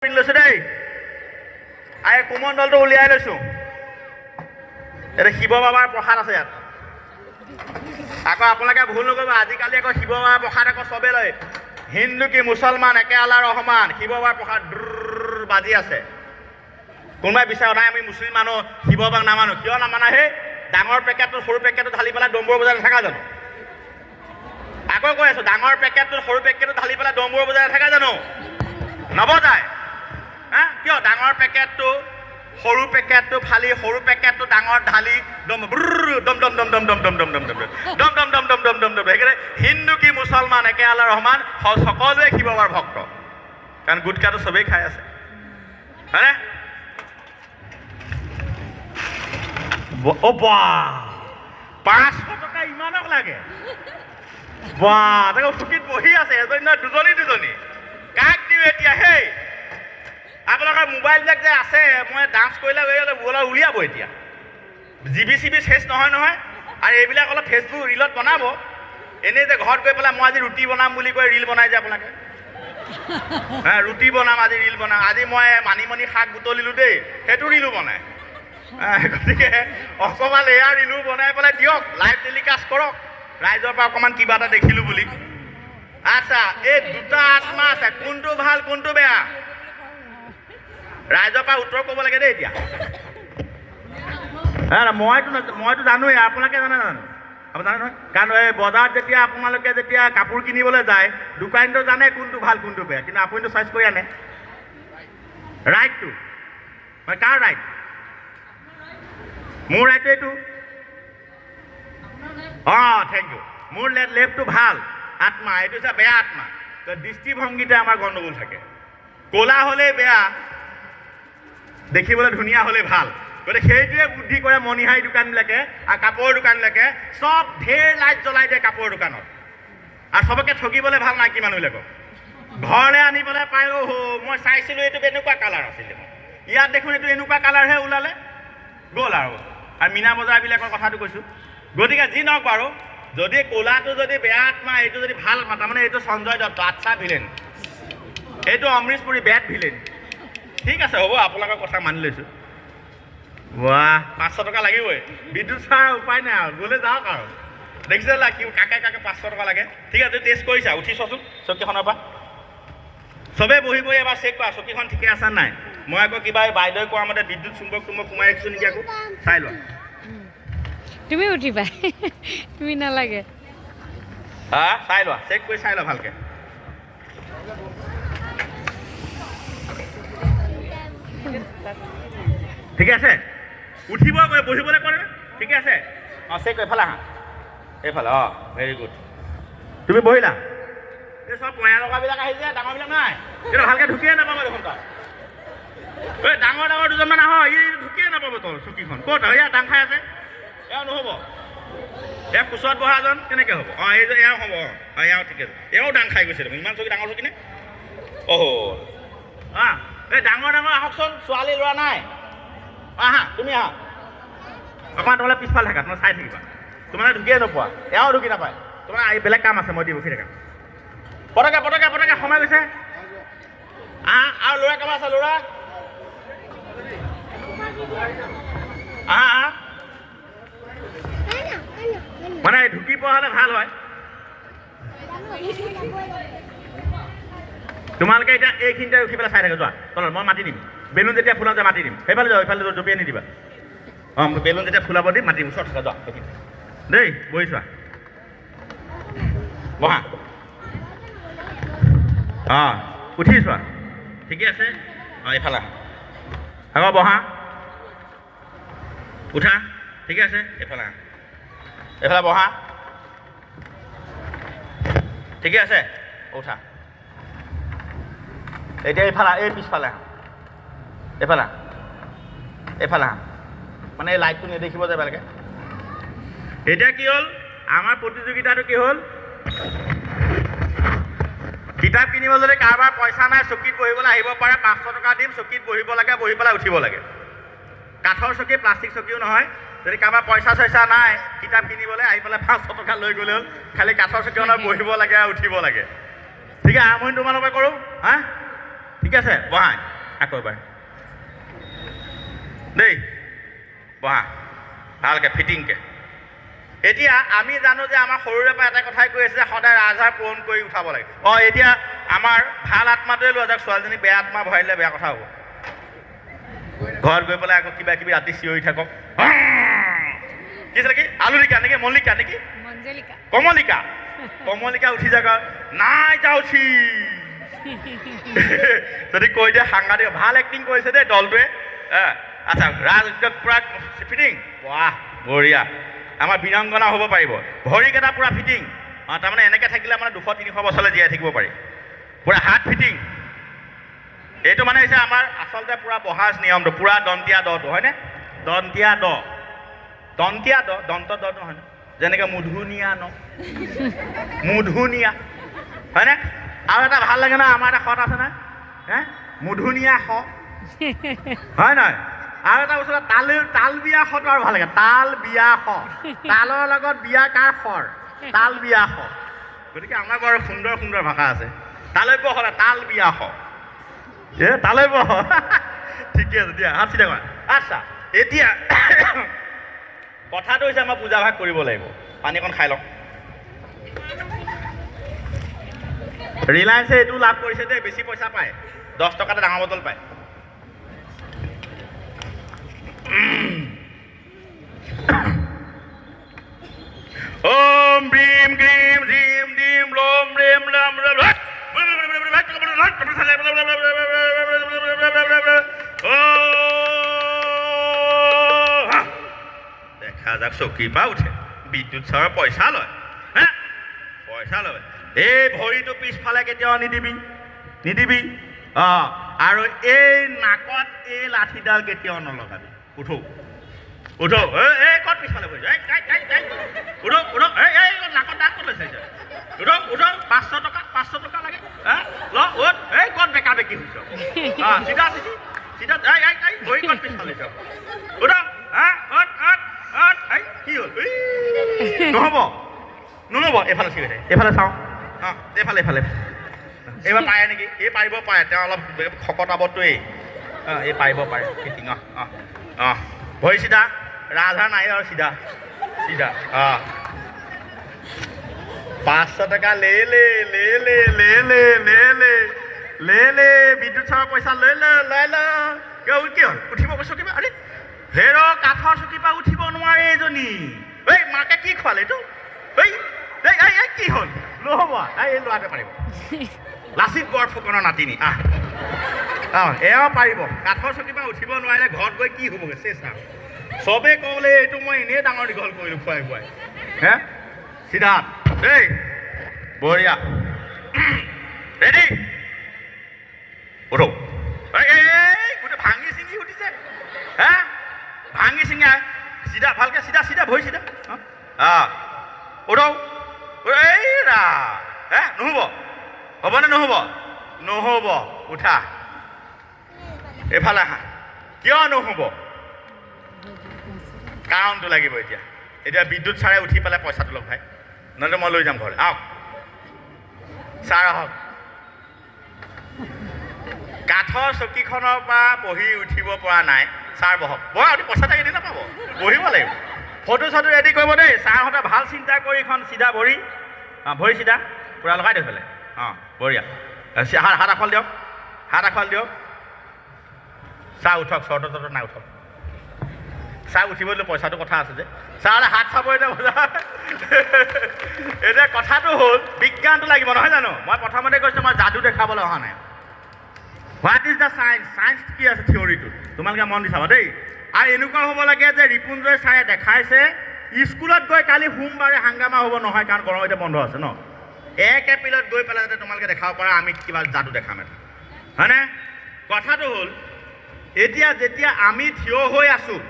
লৈছো দেই আই কুমণ্ডলটো উলিয়াই লৈছো এটা শিৱ বাবাৰ প্ৰসাদ আছে ইয়াত আকৌ আপোনালোকে ভুল নকৰিব আজিকালি আকৌ শিৱ বাবাৰ প্ৰসাদ আকৌ চবে লয় হিন্দু কি মুছলমান একে আল্লাহৰ ৰহমান শিৱ বাবাৰ প্ৰসাদ বাজি আছে কোনোবাই বিচাৰ নাই আমি মুছলিম মানুহ শিৱ বাবাক নামানো কিয় নামানা হে ডাঙৰ পেকেটটো সৰু পেকেটটো ঢালি পেলাই ডম্বৰ বজাই নাথাকা জানো আকৌ কৈ আছো ডাঙৰ পেকেটটো সৰু পেকেটটো ঢালি পেলাই ডম্বৰ বজাই নাথাকা জানো নবজায় কিয় ডাঙৰ পেকেটটো সৰু পেকেটটো ফালি সৰু পেকেটটো ডাঙৰ ঢালি দম দম দম দম দম দম দম দম দম দম দম দম দম দম দম দম দম সেইকাৰণে হিন্দু কি মুছলমান একে আল্লাহৰ ৰহমান সকলোৱে শিৱ বাবাৰ ভক্ত কাৰণ গুটকাটো চবেই খাই আছে হয়নে বাহ 500 টকা ইমানক লাগে বাহ তাকে ফুকিত বহি আছে এজনী নহয় দুজনী কাক দিওঁ এতিয়া হেই আপোনালোকৰ মোবাইলবিলাক যে আছে মই ডান্স কৰিলে অলপ উলিয়াব এতিয়া জিবি চিবি শেষ নহয় আৰু এইবিলাক অলপ ফেচবুক ৰিলত বনাব এনেই যে ঘৰত গৈ পেলাই মই আজি ৰুটি বনাম বুলি কৈ ৰিল বনাই যে আপোনালোকে ৰুটি বনাম আজি ৰিল বনাম আজি মই মানিমুনি শাক বুটলিলোঁ দেই সেইটো ৰিলো বনায় গতিকে অকণমান এয়া ৰিলো বনাই পেলাই দিয়ক লাইভ টেলিকাষ্ট কৰক ৰাইজৰ পৰা অকণমান কিবা এটা দেখিলোঁ বুলি আচ্ছা এই দুটা আত্মা আছে কোনটো ভাল কোনটো বেয়া ৰাইজৰ পৰা উত্তৰ ক'ব লাগে দেই এতিয়া মইতো জানোৱেই আপোনালোকে জানে জানো আপুনি জানে নহয় কাৰণ এই বজাৰত যেতিয়া আপোনালোকে যেতিয়া কাপোৰ কিনিবলৈ যায় দোকানীটো জানে কোনটো ভাল কোনটো বেয়া কিন্তু আপুনিতো চইচ কৰি আনে ৰাইটটো মানে কাৰ ৰাইট মোৰ ৰাইটটো এইটো থেংক ইউ মোৰ লেফ্টটো ভাল আত্মা এইটো হৈছে বেয়া আত্মা তো দৃষ্টিভংগীতে আমাৰ গণ্ডগোল থাকে ক'লা হ'লেই বেয়া দেখিবলৈ ধুনীয়া হ'লে ভাল গতিকে সেইটোৱে বুদ্ধি কৰে মণিহাৰী দোকানবিলাকে আৰু কাপোৰৰ দোকানবিলাকে চব ঢেৰ লাইট জ্বলাই দিয়ে কাপোৰৰ দোকানত আৰু চবকে ঠগিবলৈ ভাল নাইকি মানুহবিলাকক ঘৰলৈ আনি পেলাই পাই মই চাইছিলোঁ এইটো এনেকুৱা কালাৰ আছিলে ইয়াত দেখোন এইটো এনেকুৱা কালাৰহে ওলালে গ'ল আৰু মীনা বজাৰবিলাকৰ কথাটো কৈছোঁ গতিকে যি নহওক বাৰু যদি ক'লাটো যদি বেয়া আত্মা এইটো যদি ভাল আত্মা তাৰমানে এইটো সঞ্জয় দত্ত আচ্ছা ভিলেন এইটো অমৃশ পুৰী বেড ভিলেন ঠিক আছে হ'ব আপোনালোকৰ কথা মানি লৈছোঁ বাহ 500 টকা লাগিবই বিদ্যুৎ ছাৰ উপায় নাই আৰু গ'লে যাওক আৰু দেখিছে কাকে 500 টকা লাগে ঠিক আছে টেষ্ট কৰিছা উঠি চোৱাচোন চকীখনৰ পৰা চবেই বহি এবাৰ চেক কৰা চকীখন ঠিকে আছে নাই মই আকৌ কিবা বাইদেউ কোৱা মতে বিদ্যুৎ চুম্বক সোমাই ৰাখিছোঁ নেকি আকৌ চাই লোৱা তুমি উঠিবা তুমি নালাগে চাই লোৱা চেক কৰি চাই লোৱা ভালকৈ ঠিকে আছে উঠিব কৰে বহিবলৈ কৰে ঠিকে আছে চেক এইফালে আহা এইফালে ভেৰি গুড তুমি বহিলা এই চব পয়া লগাবিলাক আহিছে ডাঙৰবিলাক নাই কিন্তু ভালকৈ ঢুকিয়ে নাপাব দেখোন তাত এই ডাঙৰ দুজনমান আহ ই ঢুকিয়ে নাপাব তোৰ চকীখন ক'ত এয়া ডাং খাই আছে এয়া নহ'ব এয়া কোচত বহা এজন কেনেকৈ হ'ব এয়াও হ'ব এয়াও ঠিকে আছে এয়াও ডাং খাই গৈছে দেখোন ইমান চকী ডাঙৰ চকী নে এই ডাঙৰ আহকচোন ছোৱালী ল'ৰা নাই আহা তুমি আহা অকণমান তোমালে পিছফালে থাকা তোমাৰ চাই থাকিবা তোমালে ঢুকিয়ে নোপোৱা এয়াও ঢুকি নাপায় তোমাৰ বেলেগ কাম আছে মই দি বহি থাকা পটকে সময় গৈছে আহা আৰু ল'ৰা কাম আছে ল'ৰা আহা মানে ঢুকি পোৱা হ'লে ভাল হয় তোমালোকে এতিয়া এইখিনিতে উঠি পেলাই চাই থাকে যোৱা তলত মই মাতি দিম বেলুন যেতিয়া ফুলাওঁতে মাতি দিম সেইফালে যাওঁ এইফালে জপিয়াই নিদিবা বেলুন যেতিয়া ফুলাব দিম মাতিম ওচৰত থকা যোৱা সেইখিনি দেই বহি চোৱা বহা উঠি চোৱা ঠিকে আছে এইফালে আহা আকৌ বহা উঠা ঠিকে আছে এইফালে আহা এইফালে বহা ঠিকে আছে উঠা এতিয়া এইফালে এই পিছফালে আহা এইফালে আহা মানে এই লাইটটো নেদেখিব যে ভালকৈ এতিয়া কি হ'ল আমাৰ প্ৰতিযোগিতাটো কি হ'ল কিতাপ কিনিব যদি কাৰোবাৰ পইচা নাই চকীত বহিবলৈ আহিব পাৰে 500 টকা দিম চকীত বহিব লাগে বহি পেলাই উঠিব লাগে কাঠৰ চকী প্লাষ্টিক চকীও নহয় যদি কাৰোবাৰ পইচা চইচা নাই কিতাপ কিনিবলৈ আহি পেলাই 500 টকা লৈ গ'লে হ'ল খালি কাঠৰ চকীখনত বহিব লাগে আৰু উঠিব লাগে ঠিক আছে আৰম্ভণি তোমালোকে কৰোঁ ঠিক আছে বহা আকৌ এবাৰ দেই বহা ভালকৈ ফিটিংকৈ এতিয়া আমি জানো যে আমাৰ সৰুৰে পৰা এটা কথাই কৈ আছে যে সদায় ৰাজহাড় পূৰণ কৰি উঠাব লাগে এতিয়া আমাৰ ভাল আত্মাটোৱে লোৱা যাওক ছোৱালীজনী বেয়া আত্মা ভৰাই দিলে বেয়া কথা হ'ব ঘৰত গৈ পেলাই আকৌ কিবা কিবি ৰাতি চিঞৰি থাকক কি আছিলে কি আলুলিকা নেকি মল্লিকা নেকি কমলিকা কমলিকা উঠি যাক নাই যাওঁছি যদি কৈ দিয়ে সাংঘাতিক ভাল এক্টিং কৰিছে দেই দলটোৱে আচ্ছা ৰাজ পূৰা ফিটিং বাহ বঢ়িয়া আমাৰ বীৰাংগনা হ'ব পাৰিব ভৰিকেইটা পূৰা ফিটিং তাৰমানে এনেকৈ থাকিলে মানে 200-300 বছৰলৈ জীয়াই থাকিব পাৰি পূৰা হাত ফিটিং এইটো মানে হৈছে আমাৰ আচলতে পূৰা বহাজ নিয়মটো পূৰা দন্তীয়া দটো হয়নে দন্তীয়া দ দন্ত দ নহয় যেনেকৈ মুধুনীয়া ন মুধুনীয়া হয়নে আৰু এটা ভাল লাগে ন আমাৰ এটা সত আছে নাই মুধুনীয়া স হয় নহয় আৰু এটা বস্তু তাল বিয়া সটো আৰু ভাল লাগে তাল বিয়া স তালৰ লগত বিয়া কাৰ সৰ তাল বিয়া স গতিকে আমাৰ বৰ সুন্দৰ সুন্দৰ ভাষা আছে তালৈব হ'লে তাল বিয়া স তালৈব ঠিকে আছে দিয়া হাত চিধা কৰা আচ্ছা এতিয়া কথাটো হৈছে আমাৰ পূজা ভাগ কৰিব লাগিব পানী অকণ খাই লওঁ ৰিলায়েন্সে এইটো লাভ কৰিছে দেই বেছি পইচা পায় 10 টকাতে ডাঙৰ বটল পায় ওম ভীম ক্ৰীম ঝিম ডিম লোম ৰেম ৰাম দেখা যাক চকীৰ পৰা উঠে বিদ্যুৎ চাৰৰ পইচা লয় পইচা লয় এই ভৰিটো পিছফালে কেতিয়াও নিদিবি আৰু এই নাকত এই লাঠিডাল কেতিয়াও নলগাবি উঠো এই ক'ত পিছফালে বহি উঠো এই নাকত দাঁত ক'ত লৈছে উঠো 500 টকা লাগে ল উঠ এই ক'ত বেকা বেকি হৈছ চিধা ভৰি ক'ত পিছফালে উঠো কি হ'ল নহ'ব এইফালে চিগা এইফালে চাওঁ এইফালে এইবাৰ পাৰে নেকি এই পাৰিব পাৰে তেওঁ অলপ শকত আৱতটো এই পাৰিব পাৰে ফিটিং ভৰি চিধা ৰাজহাড় নাই আৰু চিধা 500 টকা লে বিদ্যুৎ চাৰৰ পইচা লৈ ল কি হ'ল উঠিব চকী পৰা আৰে হেৰ কাঠৰ চকীৰ পৰা উঠিব নোৱাৰে এজনী এই মাকে কি খোৱালে এইটো কি হ'ল নহ'ব এই ল'ৰাটোৱে পাৰিব লাচিত বৰফুকনৰ নাতিনী এয়া পাৰিব কাঠৰ চকীৰ পৰা উঠিব নোৱাৰিলে ঘৰত গৈ কি হ'বগৈ চেষ্টা চবেই ক'লে এইটো মই এনেই ডাঙৰ দীঘল কৰিলোঁ খুৱাই চিধা দেই বঢ়িয়া ৰেডি উঠো গোটেই ভাঙি চিঙি উঠিছে ভাঙি চিঙা চিধা ভালকৈ চিধা ভৰি চিধা উঠো এই ৰা নহ'ব হ'বনে নহ'ব উঠা এইফালে আহা কিয় নহ'ব কাৰণটো লাগিব এতিয়া বিদ্যুৎ ছাৰে উঠি পেলাই পইচাটো লগ ভাই নহ'লে মই লৈ যাম ঘৰলৈ আহক ছাৰ আহক কাঠৰ চকীখনৰ পৰা বহি উঠিব পৰা নাই ছাৰ বহক আপুনি পইচা থাকি দি নাপাব বহিব লাগিব ফটো চটো ৰেডি কৰিব দেই ছাৰহঁতে ভাল চিন্তা কৰি এখন চিধা ভৰি চিধা পূৰা লগাই দিয়ক পেলাই বঢ়িয়া হাত আখল দিয়ক ছাৰ উঠক চৰ্টত নাই উঠক ছাৰ উঠিব দিলে পইচাটো কথা আছে যে ছাৰে হাত চাব এতিয়া কথাটো হ'ল বিজ্ঞানটো লাগিব নহয় জানো মই প্ৰথমতে কৈছোঁ মই যাদু দেখাবলৈ অহা নাই হোৱাট ইজ দ্য চায়েন্স কি আছে থিয়ৰিটোত তোমালোকে মন দি চাবা দেই আৰু এনেকুৱা হ'ব লাগে যে ৰিপুঞ্জয় ছাৰে দেখাইছে স্কুলত গৈ কালি সোমবাৰে হাংগামা হ'ব নহয় কাৰণ গৰম এতিয়া বন্ধ আছে ন 1 এপ্ৰিলত গৈ পেলাই যাতে তোমালোকে দেখাব পাৰা আমি কিবা যাদু দেখাম এটা হয়নে কথাটো হ'ল এতিয়া যেতিয়া আমি থিয় হৈ আছোঁ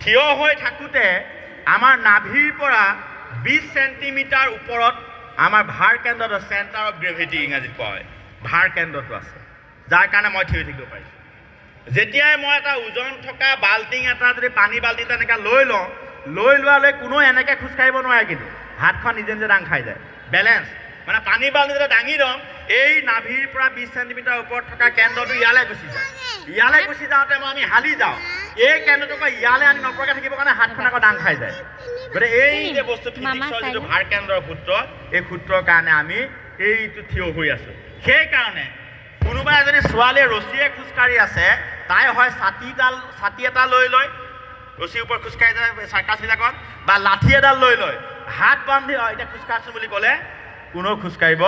থিয় হৈ থাকোঁতে আমাৰ নাভিৰ পৰা 20 চেণ্টিমিটাৰ ওপৰত আমাৰ ভাৰ কেন্দ্ৰটো চেণ্টাৰ অফ গ্ৰেভিটি ইংৰাজীত কোৱা হয় ভাৰ কেন্দ্ৰটো আছে যাৰ কাৰণে মই থিয় থাকিব পাৰিছোঁ যেতিয়াই মই এটা ওজন থকা বাল্টিং এটা যদি পানী বাল্টি এটা এনেকৈ লৈ লোৱালৈ কোনো এনেকৈ খোজকাঢ়িব নোৱাৰে কিন্তু হাতখন নিজে দাং খাই যায় বেলেঞ্চ মানে পানী বাল্টি যেতিয়া দাঙি ল'ম এই নাভিৰ পৰা 20 চেণ্টিমিটাৰ ওপৰত থকা কেন্দ্ৰটো ইয়ালৈ গুচি যায় ইয়ালৈ গুচি যাওঁতে আমি হালি যাওঁ এই কেন্দ্ৰটোক ইয়ালৈ আনি নপৰাকৈ থাকিবৰ কাৰণে হাতখন আকৌ দাং খাই যায় গতিকে এই যে বস্তু ফিজিক্সৰ যিটো ভাৰ কেন্দ্ৰৰ সূত্ৰ এই সূত্ৰৰ কাৰণে আমি এইটো থিয় হৈ আছোঁ সেইকাৰণে কোনোবা এজনী ছোৱালীয়ে ৰছীয়ে খোজকাঢ়ি আছে তাই হয় ছাতি এটা লৈ লয় ৰছীৰ ওপৰত খোজকাঢ়ি যায় চাৰ্কাছবিলাকত বা লাঠি এডাল লৈ লয় হাত বান্ধি এতিয়া খোজকাঢ়িছোঁ বুলি ক'লে কোনেও খোজকাঢ়িব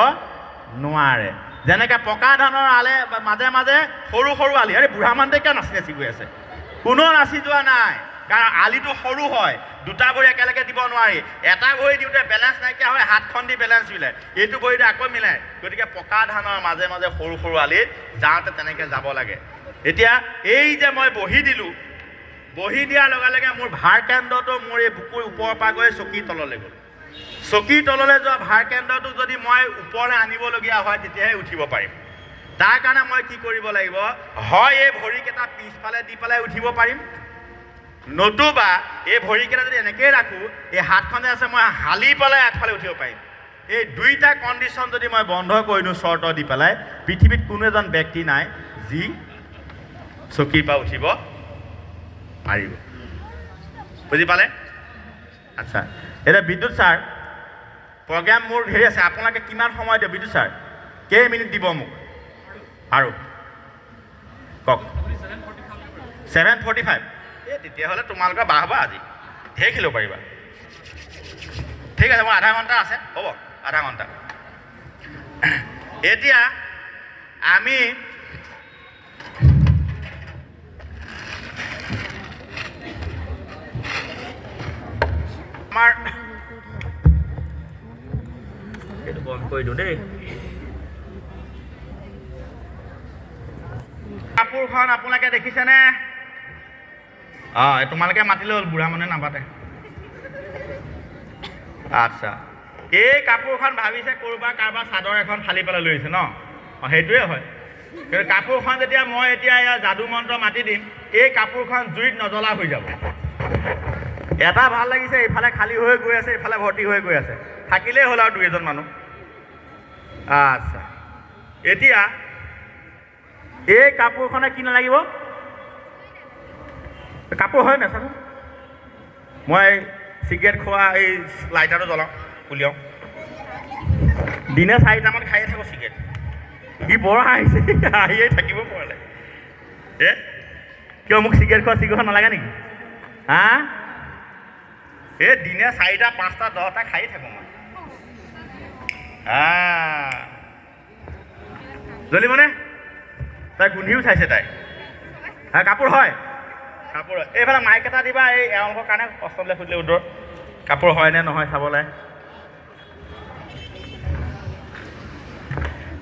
নোৱাৰে যেনেকৈ পকা ধানৰ আলে মাজে মাজে সৰু সৰু আলি আৰে বুঢ়া মানুহটোৱে কিয় নাচি নাচি গৈ আছে কোনেও নাচি যোৱা নাই কাৰণ আলিটো সৰু হয় দুটা ভৰি একেলগে দিব নোৱাৰি এটা ভৰি দিওঁতে বেলেঞ্চ নাইকিয়া হয় হাতখন দি বেলেঞ্চ মিলাই এইটো ভৰিতে আকৌ মিলাই গতিকে পকা ধানৰ মাজে মাজে সৰু সৰু আলিত যাওঁতে তেনেকৈ যাব লাগে এতিয়া এই যে মই বহি দিলোঁ বহি দিয়াৰ লগে লগে মোৰ ভাৰ কেন্দ্ৰটো মোৰ এই বুকুৰ ওপৰৰ পৰা গৈ চকীৰ তললৈ গ'ল চকীৰ তললৈ যোৱা ভাৰ কেন্দ্ৰটো যদি মই ওপৰলৈ আনিবলগীয়া হয় তেতিয়াহে উঠিব পাৰিম তাৰ কাৰণে মই কি কৰিব লাগিব হয় এই ভৰিকেইটা পিছফালে দি পেলাই উঠিব পাৰিম নতুবা এই ভৰিকেইটা যদি এনেকৈ ৰাখোঁ এই হাতখনে আছে মই হালি পেলাই আগফালে উঠিব পাৰিম এই দুইটা কণ্ডিশ্যন যদি মই বন্ধ কৰি দিওঁ চৰ্ত দি পেলাই পৃথিৱীত কোনো এজন ব্যক্তি নাই যি চকীৰ পৰা উঠিব পাৰিব বুজি পালে আচ্ছা এতিয়া বিদ্যুৎ ছাৰ প্ৰগ্ৰাম মোৰ হেৰি আছে আপোনালোকে কিমান সময় দিয়ে বিদ্যুৎ ছাৰ কেইমিনিট দিব মোক আৰু কওক 7:45 এই তেতিয়াহ'লে তোমালোকে বাহবা আজি ঢেৰ খেলিব পাৰিবা ঠিক আছে মোৰ আধা ঘণ্টা আছে হ'ব আধা ঘণ্টা এতিয়া আমি আমাৰ এইটো বন্ধ কৰি দিওঁ দেই কাপোৰখন আপোনালোকে দেখিছেনে তোমালোকে মাতিলে হ'ল বুঢ়া মানুহে নাপাতে আচ্ছা এই কাপোৰখন ভাবিছে ক'ৰবাৰ কাৰোবাৰ চাদৰ এখন ফালি পেলাই লৈ আহিছে ন সেইটোৱে হয় কিন্তু কাপোৰখন যেতিয়া মই এতিয়া ইয়াৰ যাদু মন্ত্ৰ মাতি দিম এই কাপোৰখন জুইত নজ্বলা হৈ যাব এটা ভাল লাগিছে ইফালে খালী হৈ গৈ আছে ইফালে ভৰ্তি হৈ গৈ আছে থাকিলেই হ'ল আৰু দুই এজন মানুহ আচ্ছা এতিয়া এই কাপোৰখনে কি নালাগিব কাপোৰ হয় নাই চাচোন মই চিগাৰেট খোৱা এই লাইটাৰটো জ্বলাওঁ উলিয়াওঁ দিনে 4টামান খায়ে থাকোঁ চিগাৰেট ই বৰ হাঁহিছে হাঁহিয়ে থাকিব পৰা নাই কিয় মোক চিগাৰেট খোৱা চিগাৰেট নালাগে নেকি হা এই দিনে 4টা 5টা 10টা খায়ে থাকোঁ মই জ্বলিবনে তাই গোন্ধিও চাইছে তাই কাপোৰ হয় কাপোৰ এইফালে মাইক এটা দিবা এই এওঁলোকৰ কাৰণে কষ্টলৈ সুধিলে উত্তৰ কাপোৰ হয় নে নহয় চাবলৈ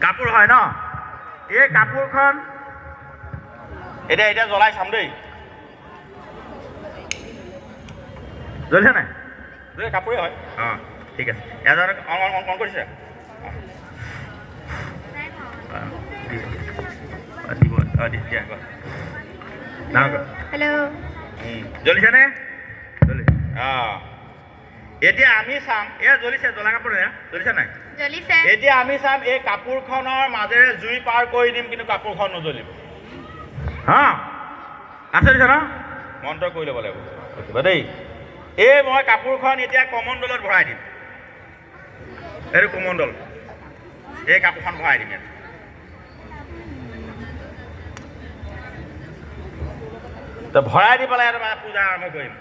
কাপোৰ হয় ন এই কাপোৰখন এতিয়া জ্বলাই চাম দেই জ্বলিছে নাই কাপোৰে হয় ঠিক আছে এজন অন কৰিছে জ্বলিছেনে এতিয়া আমি চাম এয়া জ্বলিছে জ্বলা কাপোৰ জ্বলিছে নাই এতিয়া আমি চাম এই কাপোৰখনৰ মাজেৰে জুই পাৰ কৰি দিম কিন্তু কাপোৰখন নজ্বলিব আছে দিছে ন মন্ত্ৰ কৰি ল'ব লাগিব দেই এই মই কাপোৰখন এতিয়া কমণ্ডলত ভৰাই দিম এইটো কমণ্ডল এই কাপোৰখন ভৰাই দিম ইয়াত ভৰাই দি পেলাই পূজা আৰম্ভ কৰিম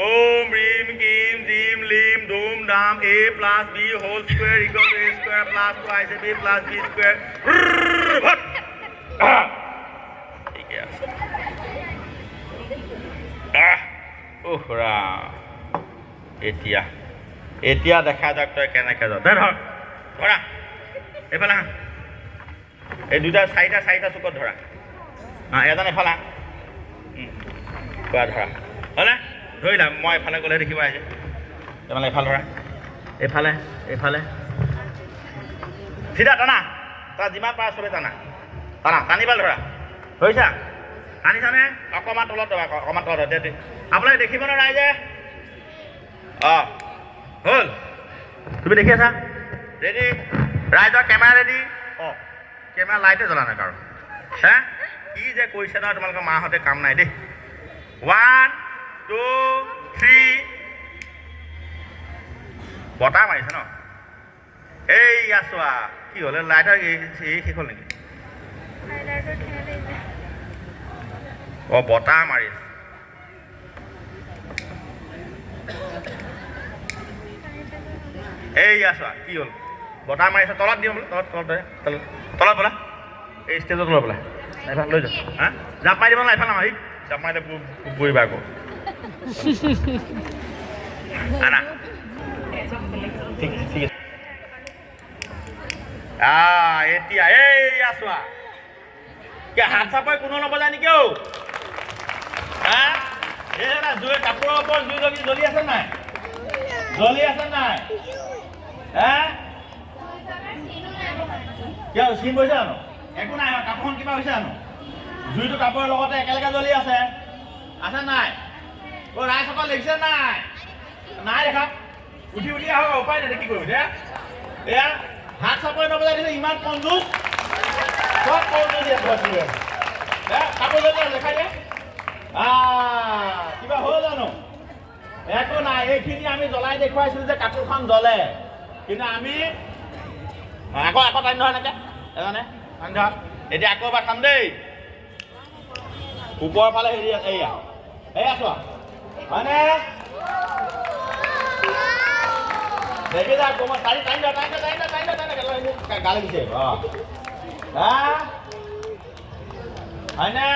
ওম ৰিম কিম জিম লিম ধুম ধাম A + B whole square equal to A square plus 2AC plus B square ঠিকে আছে এতিয়া দেখা যাওক তই কেনেকৈ যাৱ ধৰা এইফালে এই দুটা 4টা চুকত ধৰা এজন এফালে কোৱা ধৰা হ'লে ধৰিলা মই এফালে গ'লে দেখিব আহিছে তাৰমানে এফালে ধৰা এইফালে চিধা টানা তাৰ যিমান পাৰা চবে টানিবা ধৰা ধৰিছা টানিছানে অকণমান তলত ধৰা অকণমান তলত আপোনালোকে দেখিব ন ৰাইজে হ'ল তুমি দেখি আছা ৰেডি ৰাইজৰ কেমেৰা ৰেডি অঁ কেমেৰা লাইটে জ্বলা নাই কাৰণ হে কি যে কৰিছে নহয় তোমালোকৰ মাহঁতে কাম নাই দেই 1 2 3 বতাহ মাৰিছে ন এই চোৱা কি হ'লে লাইটৰ এই শেষ হ'ল নেকি অঁ বতাহ মাৰিছে এই চোৱা কি হ'ল বতাহ মাৰিছে তলত দিওঁ বোলে তলত বোলা এই ষ্টেজৰ তলত বোলা এইফালে লৈ যাওঁ হা জাপ মাৰি দিব না এইফালে মাৰি জাপ মাৰিলে পৰিবা আকৌ আনা ঠিক ঠিক আছে এতিয়া এই চোৱা কি হাত চাপৰি কোনো নবজায় নেকি অ' হা এই জুই কাপোৰৰ ওপৰত জুই জ্বলি আছে নাই জ্বলি আছে নাই হে কিয় চিন পৰিছে জানো একো নাই কাপোৰখন কিবা হৈছে জানো জুইটো কাপোৰৰ লগতে একেলগে জ্বলি আছে নাই অ' ৰাইজসকল দেখিছে নাই নাই দেখা উঠি আহক উপায় নাই কি কৰিব এতিয়া এয়া হাত চাপৰি নবজাই দিছে ইমান কঞ্জুচ চব কঞ্জুচ কাপোৰ জ্বলি দেখাই দিয়ে কিবা হ'ল জানো একো নাই এইখিনি আমি জ্বলাই দেখুৱাইছিলোঁ যে কাপোৰখন জ্বলে কিন্তু আমি আকৌ টাইম নহয় এনেকৈ এজনে ধৰ এতিয়া আকৌ এবাৰ খাম দেই ওপৰৰ ফালে হেৰি এয়া চোৱা হয়নে দেখি যা কমা টাইম গালি দিছে হয়নে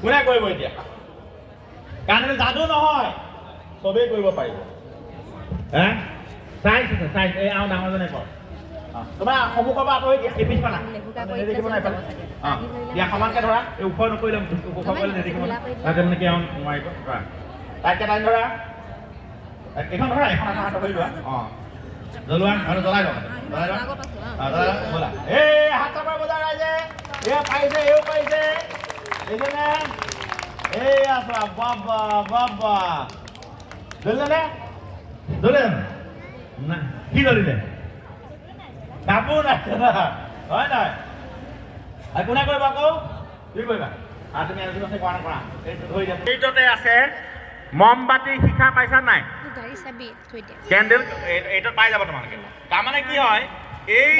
কোনে কৰিব এতিয়া কাৰণ এইটো যাদু নহয় চবেই কৰিব পাৰিব হে চাইন্স আছে চাইন্স এই আৰু ডাঙৰজনে কয় তোমাৰ সন্মুখৰ পৰা আঁতৰি দিয়া এই পিছপানা দেখিব নাই পালে দিয়া সমানকে ধৰা এই ওখ নকৰিলে ওখ কৰিলে নেদেখিব তাতে মানে কি আৰু নোৱাৰিব তাইতকে টাইম ধৰা এইখন ধৰা এখন হাত ধৰি লোৱা জ্বলোৱা আৰু জ্বলাই লোৱা ব'লা এই হাত চাপৰ বজাৰ ৰাইজে এয়া পাৰিছে এও পাৰিছে দেখিছেনে এইয়া চোৱা বাবা বাবা জ্বলিলে জ্বলে না কি জ্বলিলে কাপোৰ নাই হয় নহয় আৰু কোনে কৰিবা আকৌ তুমি কৰিবা আৰু তুমি আজি কৰা নকৰা এইটো ধৰি দিয়া এইটোতে আছে মমবাতি শিখা পাইছা নাই কেণ্ডেল এইটো পাই যাব তোমালোকে তাৰমানে কি হয় এই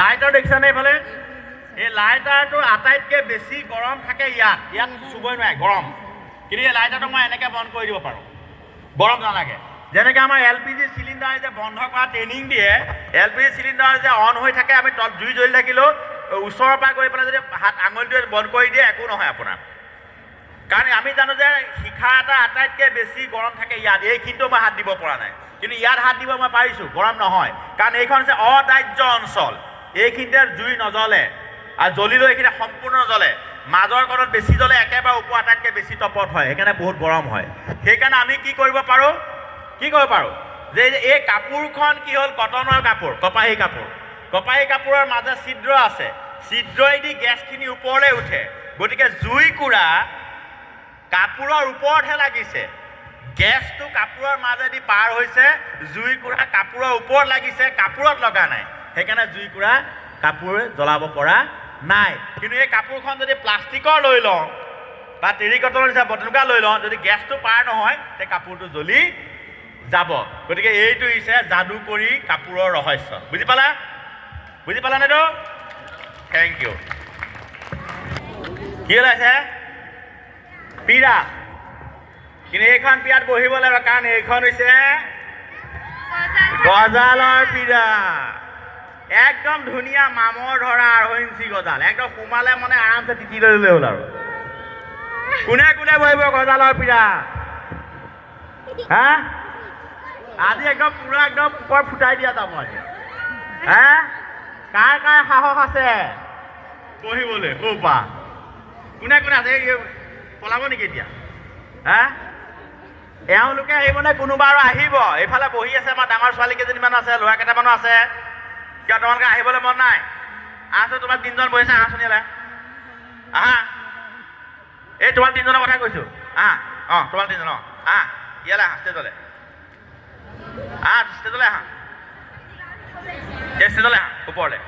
লাইটৰ দেখিছানে এইফালে এই লাইটাৰটো আটাইতকৈ বেছি গৰম থাকে ইয়াত চুবই নোৱাৰে গৰম কিন্তু এই লাইটাৰটো মই এনেকৈ বন্ধ কৰি দিব পাৰোঁ গৰম নালাগে যেনেকৈ আমাৰ LPG চিলিণ্ডাৰ যে বন্ধ কৰা ট্ৰেইনিং দিয়ে LPG চিলিণ্ডাৰ যে অন হৈ থাকে আমি তল জুই জ্বলি থাকিলেও ওচৰৰ পৰা গৈ পেলাই যদি হাত আঙুলিটোৱে বন্ধ কৰি দিয়ে একো নহয় আপোনাৰ কাৰণ আমি জানো যে শিখা এটা আটাইতকৈ বেছি গৰম থাকে ইয়াত এইখিনিতো মই হাত দিব পৰা নাই কিন্তু ইয়াত হাত দিব মই পাৰিছোঁ গৰম নহয় কাৰণ এইখন হৈছে অদাহ্য অঞ্চল এইখিনিতে জুই নজ্বলে আৰু জ্বলিলেও এইখিনি সম্পূৰ্ণ নজ্বলে মাজৰ কণত বেছি জ্বলে একেবাৰে ওপৰ আটাইতকৈ বেছি তপত হয় সেইকাৰণে বহুত গৰম হয় সেইকাৰণে আমি কি কৰিব পাৰোঁ যে এই কাপোৰখন কি হ'ল কটনৰ কাপোৰ কপাহী কাপোৰৰ মাজত ছিদ্ৰ আছে ছিদ্ৰইদি গেছখিনি ওপৰলৈ উঠে গতিকে জুইকুৰা কাপোৰৰ ওপৰতহে লাগিছে গেছটো কাপোৰৰ মাজেদি পাৰ হৈছে জুইকুৰা কাপোৰৰ ওপৰত লাগিছে কাপোৰত লগা নাই সেইকাৰণে জুইকুৰা কাপোৰ জ্বলাব পৰা নাই কিন্তু এই কাপোৰখন যদি প্লাষ্টিকৰ লৈ লওঁ বা টেৰিকটনৰ নিচিনা তেনেকুৱা লৈ লওঁ যদি গেছটো পাৰ নহয় তেতিয়া কাপোৰটো জ্বলি যাব গতিকে এইটো হৈছে যাদুকৰী কাপোৰৰ ৰহস্য বুজি পালানে তো থেংক ইউ কি ওলাইছে পীড়া কিন্তু এইখন পীড়াত বহিব লাগিব কাৰণ এইখন হৈছে গজালৰ পীড়া একদম ধুনীয়া মামৰ ধৰা 2.5 ইঞ্চি গজাল একদম সোমালে মানে আৰামছে তিতি লৈ হ'ল আৰু কোনে বহিব গজালৰ পীড়া হা আজি একদম পুৰা একদম পোকৰ ফুটাই দিয়া যাব আজি হে কাৰ সাহস আছে বহিবলৈ ক'ৰপা কোনে আছে পলাব নেকি এতিয়া হা এওঁলোকে আহিব নে কোনোবা আৰু আহিব এইফালে বহি আছে আমাৰ ডাঙৰ ছোৱালী কেইজনীমান আছে ল'ৰা কেইটামানো আছে কিয় তোমালোকে আহিবলৈ মন নাই আহচোন তোমাক 3জন বহিছে আহচোন ইয়ালৈ আহা এই তোমাক 3জনৰ কথা কৈছোঁ আহা তোমাৰ 3জন আহা ইয়ালৈ আহা ষ্টেজলৈ ষ্টেজলৈ আহা ষ্টেজলৈ আহা ওপৰলৈ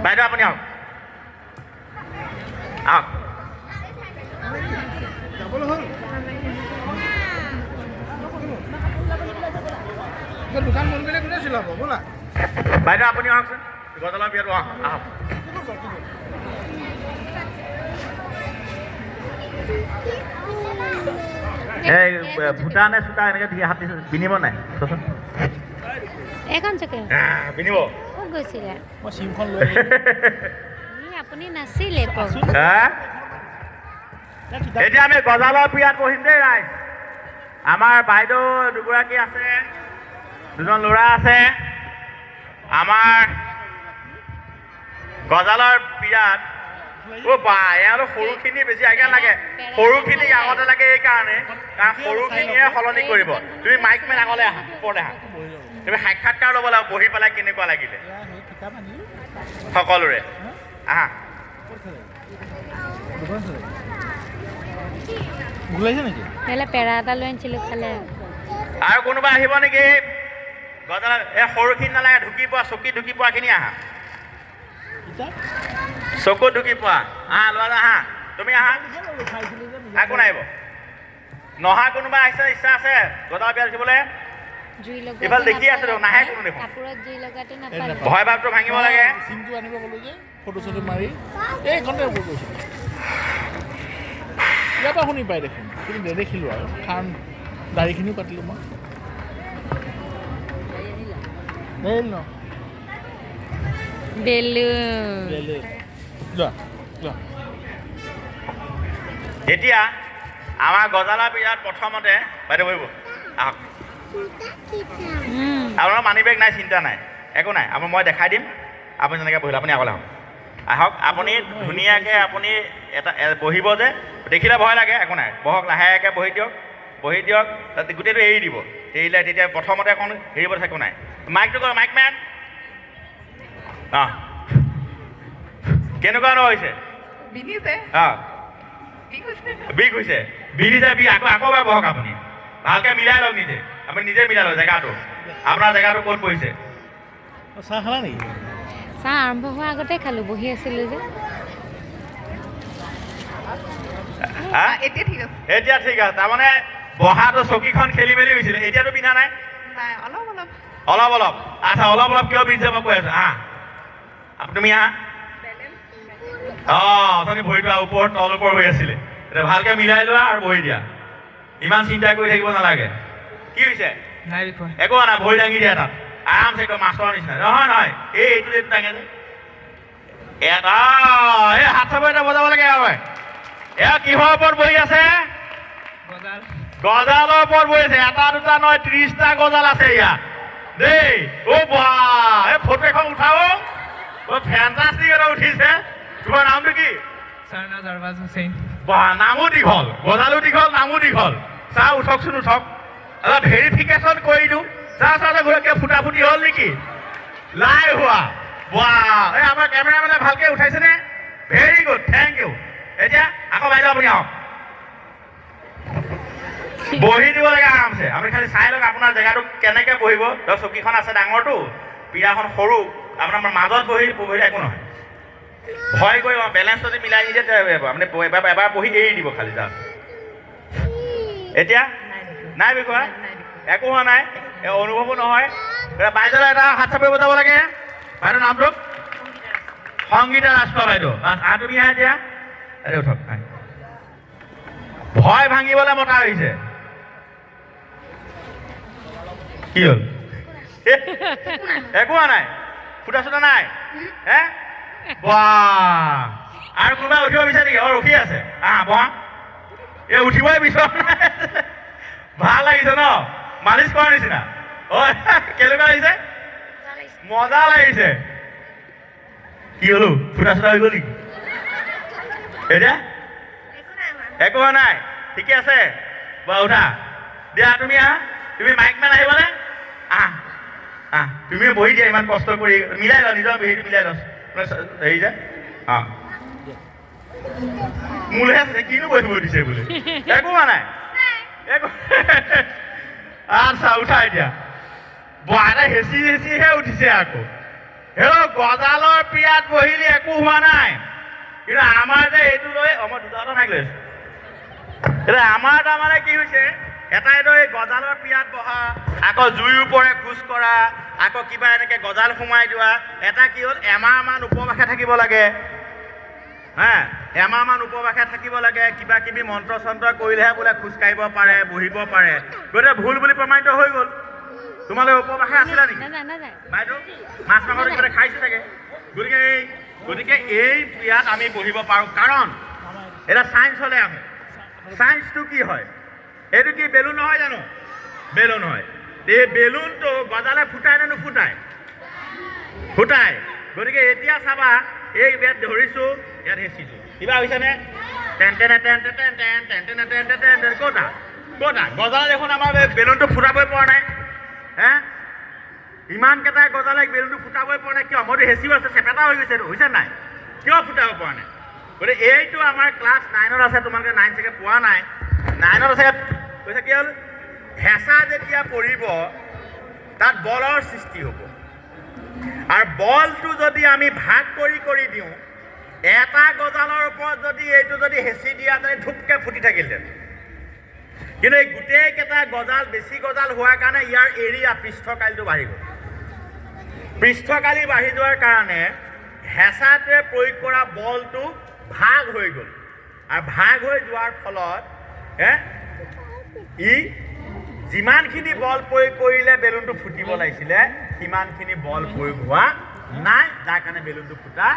বাইদেউ আপুনি আহক আহক দোকান বন্ধ কৰিলে কোনে চিলাব ব'লা বাইদেউ আপুনি আহকচোন গজালৰ বিয়াটো আহক এই ভূটানে চোতা এনেকৈ দি হাত পিন্ধিব নাই চোৱাচোন এখন চকে পিন্ধিব ক'ত গৈছিলে মই চিমখন লৈ আপুনি নাছিলে এতিয়া আমি গজালৰ বিয়াত বহিম দেই ৰাইজ আমাৰ বাইদেউ দুগৰাকী আছে দুজন ল'ৰা আছে আমাৰ গজালৰ বিয়াত বা এওঁলোক সৰুখিনি বেছি আগে লাগে সৰুখিনিক আগতে লাগে এইকাৰণে কাৰণ সৰুখিনিয়ে সলনি কৰিব তুমি মাইক মেন আগলৈ আহা ওপৰলৈ আহা তুমি সাক্ষাৎকাৰ ল'ব লাগিব বহি পেলাই কেনেকুৱা লাগিলে সকলোৰে আহা ওলাইছে নেকি তেলে পেৰা এটা লৈ আনিছিলোঁ খালে আৰু কোনোবা আহিব নেকি গজালৰ এই সৰুখিনি নালাগে ঢুকি পোৱা চকী ঢুকি পোৱাখিনি আহা চকু ঢুকি পোৱা আহা ল'ৰা আহা তুমি আহা একো নাহিব নহা কোনোবা আহিছে ইচ্ছা আছে গজালৰ বিয়া দেখিবলৈ জুই লগা এইফালে দেখি আছো নাহে কোনো দেখোন কাপোৰত জুই লগাটো নাপালে ভয় ভাৱটো ভাঙিব লাগে চিমটো আনিব গ'লো যে ফটো চটো মাৰি এইখনতে ওপৰ গৈছোঁ ইয়াৰ পৰা শুনি পাই দেখোন কিন্তু নেদেখিলোঁ আৰু কাৰণ দাড়িখিনিও কাটিলোঁ মই দেখিল ন বেলুন যোৱা যোৱা এতিয়া আমাৰ গজালৰ বিয়াত প্ৰথমতে বাইদেউ বহিব আহক আপোনাৰ মানি বেগ নাই চিন্তা নাই একো নাই আপুনি মই দেখাই দিম আপুনি যেনেকৈ বহিলে আপুনি আগলৈ আহক আহক আপুনি ধুনীয়াকৈ আপুনি এটা বহিব যে দেখিলে ভয় লাগে একো নাই বহক লাহেকৈ বহি দিয়ক তাত গোটেইটো এৰি দিব এৰিলে তেতিয়া প্ৰথমতে অকণ এৰিব একো নাই মাইকটো কৰ মাইক মেন অঁ কেনেকুৱা হৈছে অঁ বিষ হৈছে বিষ আকৌ এবাৰ বহক আপুনি ভালকৈ মিলাই লওক নিজে আপুনি নিজে মিলাই লওক জেগাটো আপোনাৰ জেগাটো ক'ত পৰিছে চাহ খালা নেকি চাহ আৰম্ভ হোৱাৰ আগতে খালোঁ বহি আছিলোঁ যে এতিয়া ঠিক আছে তাৰমানে বহাটো চকীখন খেলি মেলি হৈছিলে এতিয়াতো পিন্ধা নাই অলপ আচ্ছা অলপ কিয় পিন্ধিছে মই কৈ আছো তুমি আহা অথনি ভৰিটো ওপৰত তল ওপৰ হৈ আছিলে এতিয়া ভালকৈ মিলাই লোৱা আৰু বহি দিয়া ইমান চিন্তা কৰি থাকিব নালাগে কি হৈছে একো হোৱা নাই ভৰি দাঙি দিয়া তাত আৰামছে একদম মাষ্টৰ নিচিনা নহয় এইটো দাঙে যে এটা এই হাত চাব এটা বজাব লাগে হয় এয়া কিহৰ ওপৰত বহি আছে গজালৰ ওপৰত বহি আছে এটা দুটা নহয় 30টা গজাল আছে ইয়াত দেই বা এই ফটো এখন উঠাও ফেণ্টাষ্টিক এটা উঠিছে তোমাৰ নামটো কি বা নামো দীঘল গজালো দীঘল নামো দীঘল চাহ উঠকচোন উঠক অলপ ভেৰিফিকেশ্যন কৰি দিওঁ চাহ ঘূৰাকৈ ফুটা ফুটি হ'ল নেকি লাই হোৱা বা এই আমাৰ কেমেৰামেনে ভালকৈ উঠাইছেনে ভেৰি গুড থেংক ইউ এতিয়া আকৌ বাইদেউ আপুনি আহক বহি দিব লাগে আৰামছে আপুনি খালি চাই লওক আপোনাৰ জেগাটো কেনেকৈ বহিব ধৰক চকীখন আছে ডাঙৰটো পীৰাখন সৰু আপোনাৰ মাজত বহিলে একো নহয় ভয় কৰি বেলেঞ্চ যদি মিলাই নিদিয়ে আপুনি এবাৰ বহি এৰি দিব খালি জাষ্ট এতিয়া নাই বিষয় একো হোৱা নাই অনুভৱো নহয় বাইদেউলৈ এটা হাত চাপৰি বজাব লাগে বাইদেউৰ নামটো সংগীতা ৰাজখোৱা বাইদেউ তুমি আহা এতিয়া উঠক ভয় ভাঙিবলৈ মতা হৈছে কি হ'ল একো হোৱা নাই ফুটা চুটা নাই হে বাহ আৰু কোনোবাই উঠিব বিচাৰে নেকি ৰখি আছে বহা এই উঠিবই বিচৰা নাই ভাল লাগিছে ন মালিচ কৰাৰ নিচিনা কেনেকুৱা লাগিছে মজা লাগিছে কি হলো ফুটা চুটা হৈ গ'ল নেকি এতিয়া একো হোৱা নাই ঠিকে আছে বাৰু উঠা দিয়া তুমি আহা তুমি মাইক মেন আহিবানে তুমি বহি দিয়া ইমান কষ্ট কৰি মিলাই লোৱা নিজৰ হেৰিটো মিলাই লোৱা হেৰি যে মোলৈহে আছে কিনো বহিব দিছে বোলে একো হোৱা নাই একো আচ্ছা উঠা এতিয়া বহাতে হেঁচি হেঁচিহে উঠিছে আকৌ হেৰৌ গজালৰ পিয়াত বহিলে একো হোৱা নাই কিন্তু আমাৰ যে এইটো লৈ মই দুটা মাইক লৈ আছো এতিয়া আমাৰ তাৰমানে কি হৈছে এটাইতো এই গজালৰ পিয়াত বহা আকৌ জুইৰ ওপৰে খোজ কৰা আকৌ কিবা এনেকে গজাল সোমাই যোৱা এটা কি হ'ল এমাহমান উপবাসে থাকিব লাগে হা এমাহমান উপবাসে থাকিব লাগে কিবা কিবি মন্ত্ৰ চন্ত্ৰ কৰিলেহে বোলে খোজকাঢ়িব পাৰে বহিব পাৰে গতিকে ভুল বুলি প্ৰমাণিত হৈ গ'ল তোমালোকে উপবাসে আছিলা নেকি বাইদেউ মাছ মাংস কিবা খাইছে চাগে গতিকে এই ইয়াত আমি বহিব পাৰোঁ কাৰণ এটা চায়েন্সলৈ আহোঁ চায়েন্সটো কি হয় এইটো কি বেলুন নহয় জানো বেলুন হয় এই বেলুনটো গজালে ফুটাই নে নুফুটাই ফুটাই গতিকে এতিয়া চাবা এই ইয়াত ধৰিছোঁ ইয়াত হেঁচিছোঁ কিবা হৈছেনে টেন টেনে ten ten ten ten ten টেনে টেন টেন টেন টেন ক'তা গজালে দেখোন আমাৰ বেলুনটো ফুটাবই পৰা নাই হে ইমানকেইটাই গজালে বেলুনটো ফুটাবই পৰা নাই কিয় মইতো হেঁচিও আছে চেপেটা হৈ গৈছে হৈছে নাই কিয় ফুটাব পৰা নাই গতিকে এইটো আমাৰ ক্লাছ 9ত আছে তোমালোকে 9 চাগে পোৱা নাই 9ত আছে কৈছে কি হ'ল হেঁচা যেতিয়া পৰিব তাত বলৰ সৃষ্টি হ'ব আৰু বলটো যদি আমি ভাগ কৰি কৰি দিওঁ এটা গজালৰ ওপৰত যদি এইটো যদি হেঁচি দিয়া তেনে ধুপকৈ ফুটি থাকিলহেঁতেন কিন্তু এই গোটেইকেইটা গজাল বেছি গজাল হোৱাৰ কাৰণে ইয়াৰ এৰিয়া পৃষ্ঠকালিটো বাঢ়ি গ'ল পৃষ্ঠকালি বাঢ়ি যোৱাৰ কাৰণে হেঁচাটোৱে প্ৰয়োগ কৰা বলটো ভাগ হৈ গ'ল আৰু ভাগ হৈ যোৱাৰ ফলত ই যিমানখিনি বল প্ৰয়োগ কৰিলে বেলুনটো ফুটিব লাগিছিলে সিমানখিনি বল প্ৰয়োগ হোৱা নাই যাৰ কাৰণে বেলুনটো ফুটা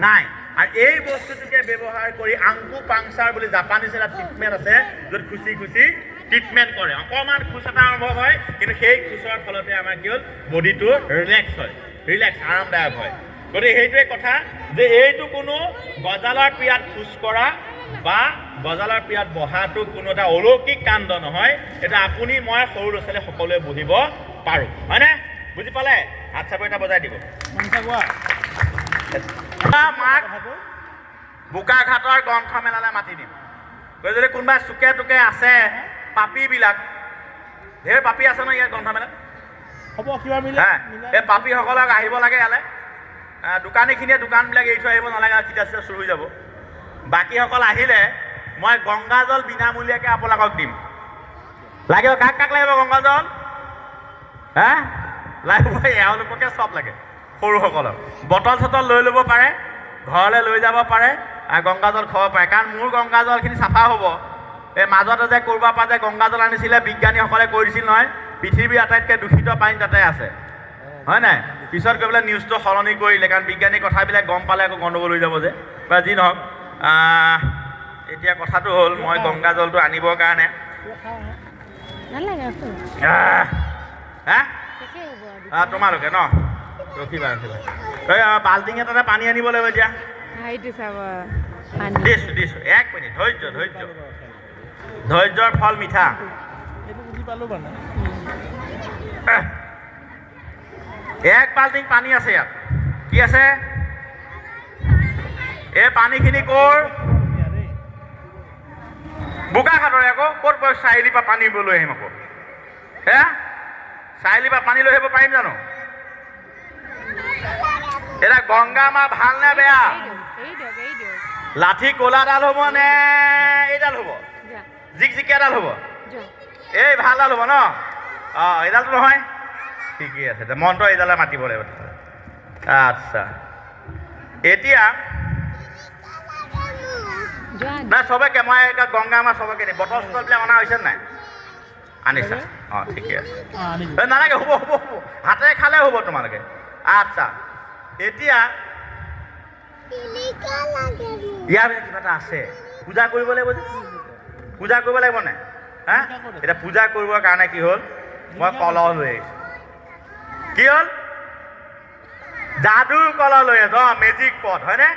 নাই আৰু এই বস্তুটোকে ব্যৱহাৰ কৰি আংকু পাংচাৰ বুলি জাপানীজ এটা ট্ৰিটমেণ্ট আছে য'ত খুচি খুচি ট্ৰিটমেণ্ট কৰে অকণমান খোজ এটা আৰম্ভ হয় কিন্তু সেই খোজৰ ফলতে আমাৰ কি হ'ল বডিটো ৰিলেক্স হয় আৰামদায়ক হয় গতিকে সেইটোৱে কথা যে এইটো কোনো গজালৰ পিয়াত খোজ কৰা বা গজালৰ পিয়াত বহাটো কোনো এটা অলৌকিক কাণ্ড নহয় এটা আপুনি মই সৰু ল'ৰা ছোৱালী সকলোৱে বহিব পাৰোঁ হয়নে বুজি পালে হাত চাপৰি এটা বজাই দিব মাক বোকাঘাটৰ গ্ৰন্থমেলালৈ মাতি দিম গৈ যদি কোনোবা চুকে টুকে আছে পাপীবিলাক ঢেৰ পাপী আছে ন ইয়াত গ্ৰন্থমেলাত হ'ব কিবা মিলে এই পাপীসকলক আহিব লাগে ইয়ালৈ দোকানীখিনিয়ে দোকানবিলাক এৰি থৈ আহিব নালাগে কিতাপ চিতাপ চুৰ হৈ যাব বাকীসকল আহিলে মই গংগাজল বিনামূলীয়াকৈ আপোনালোকক দিম লাগিব কাক কাক লাগিব গংগাজল হা লাগিব এওঁলোককে চব লাগে সৰুসকলক বটল চটল লৈ ল'ব পাৰে ঘৰলৈ লৈ যাব পাৰে আৰু গংগাজল খাব পাৰে কাৰণ মোৰ গংগাজলখিনি চাফা হ'ব এই মাজতে যে ক'ৰবাৰ পৰা যে গংগাজল আনিছিলে বিজ্ঞানীসকলে কৈ দিছিল নহয় পৃথিৱীৰ আটাইতকৈ দূষিত পানী তাতে আছে হয় নাই পিছত গৈ পেলাই নিউজটো সলনি কৰিলে কাৰণ বিজ্ঞানী কথাবিলাক গম পালে আকৌ গণ্ডগোল হৈ যাব যে বা যি নহওক এতিয়া কথাটো হ'ল মই গংগাজলটো আনিবৰ কাৰণে তোমালোকে ন ৰখিবা এই বাল্টিং এটাতে পানী আনিব লাগিব এতিয়া দিছোঁ 1 মিনিট ধৈৰ্যৰ ফল মিঠা এক বাল্টিং পানী আছে ইয়াত কি আছে এই পানীখিনি ক'ৰ বোকাঘাটৰে আকৌ ক'ত চাৰিআলিৰ পৰা পানী লৈ আহিম আকৌ হে চাৰিআলিৰ পৰা পানী লৈ আহিব পাৰিম জানো এতিয়া গংগা মা ভাল নে বেয়া লাঠি ক'লাডাল হ'ব নে এইডাল হ'ব জিকজিকীয়াডাল হ'ব এই ভালডাল হ'ব ন অঁ এইডালটো নহয় ঠিকেই আছে মন্ত্ৰ এইডালে মাতিব লাগিব আচ্ছা এতিয়া নাই চবকে মই গংগা মা চবকে দিম বটল চটলবিলাক অনা হৈছে নাই আনিছা অঁ ঠিকে আছে নালাগে হ'ব হাতেৰে খালে হ'ব তোমালোকে আচ্ছা এতিয়া ইয়াৰ কিবা এটা আছে পূজা কৰিব লাগিব যে পূজা কৰিব লাগিব নাই হা এতিয়া পূজা কৰিবৰ কাৰণে কি হ'ল মই কলহ লৈ আহিছোঁ কি হ'ল যাদুৰ কলহ লৈ আহিছোঁ অঁ মেজিক পট হয়নে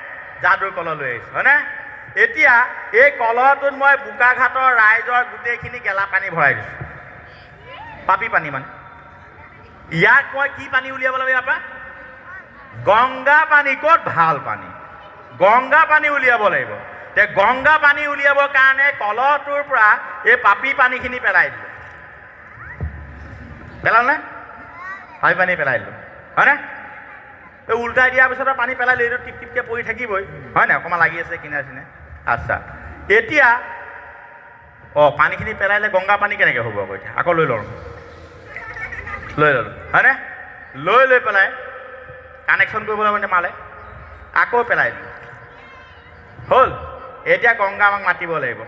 যাদুৰ কলহ লৈ আহিছোঁ হয়নে এতিয়া এই কলহটোত মই বোকাঘাটৰ ৰাইজৰ গোটেইখিনি গেলা পানী ভৰাই দিছোঁ পাপী পানী মানে ইয়াক মই কি পানী উলিয়াব লাগিব ইয়াৰ পৰা গংগা পানী ক'ত ভাল পানী গংগা পানী উলিয়াব লাগিব তে গংগা পানী উলিয়াবৰ কাৰণে কলহটোৰ পৰা এই পাপী পানীখিনি পেলাই দিলে। পেলালে পাপী পানী পেলাই দিলোঁ হয়নে? এই উল্টাই দিয়াৰ পিছত পানী পেলালে এইটো টিপ টিপকৈ পৰি থাকিবই হয় নাই? অকণমান লাগি আছে কিনাৰে চিনে। আচ্ছা এতিয়া পানীখিনি পেলাইলে গংগা পানী কেনেকৈ হ'ব আকৌ? এতিয়া আকৌ লৈ ল'লোঁ হয়নে? লৈ পেলাই কানেকশ্যন কৰিবলৈ মানে মালে আকৌ পেলাই দিলোঁ হ'ল। এতিয়া গংগা আমাক মাতিব লাগিব।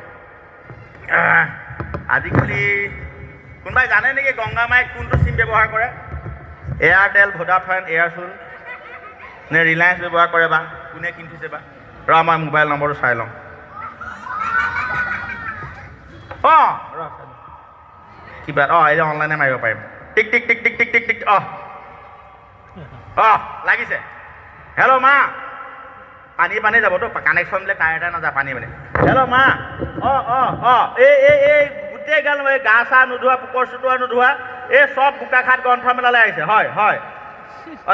আজিকালি কোনোবাই জানে নেকি গংগা মায়ে কোনটো চিম ব্যৱহাৰ কৰে? এয়াৰটেল, ভোডাফোন, এয়াৰচেল নে ৰিলায়েন্স ব্যৱহাৰ কৰে বা কোনে কিনিছে বা? ৰ মই মোবাইল নম্বৰটো চাই লওঁ। কিবা এতিয়া অনলাইনে মাৰিব পাৰিম। টিক টিক টিক টিক টিক টিক টিক লাগিছে। হেল্ল' মা, পানী যাবতো কানেকশ্যন বোলে তাই এটা নাযায় পানী। হেল্ল' মা, এই গোটেই গাল গা চা নোধোৱা, পোকৰ চোতোৱা নোধোৱা, এই চব বোকাখাট গ্ৰন্থমেলালৈ আহিছে। হয়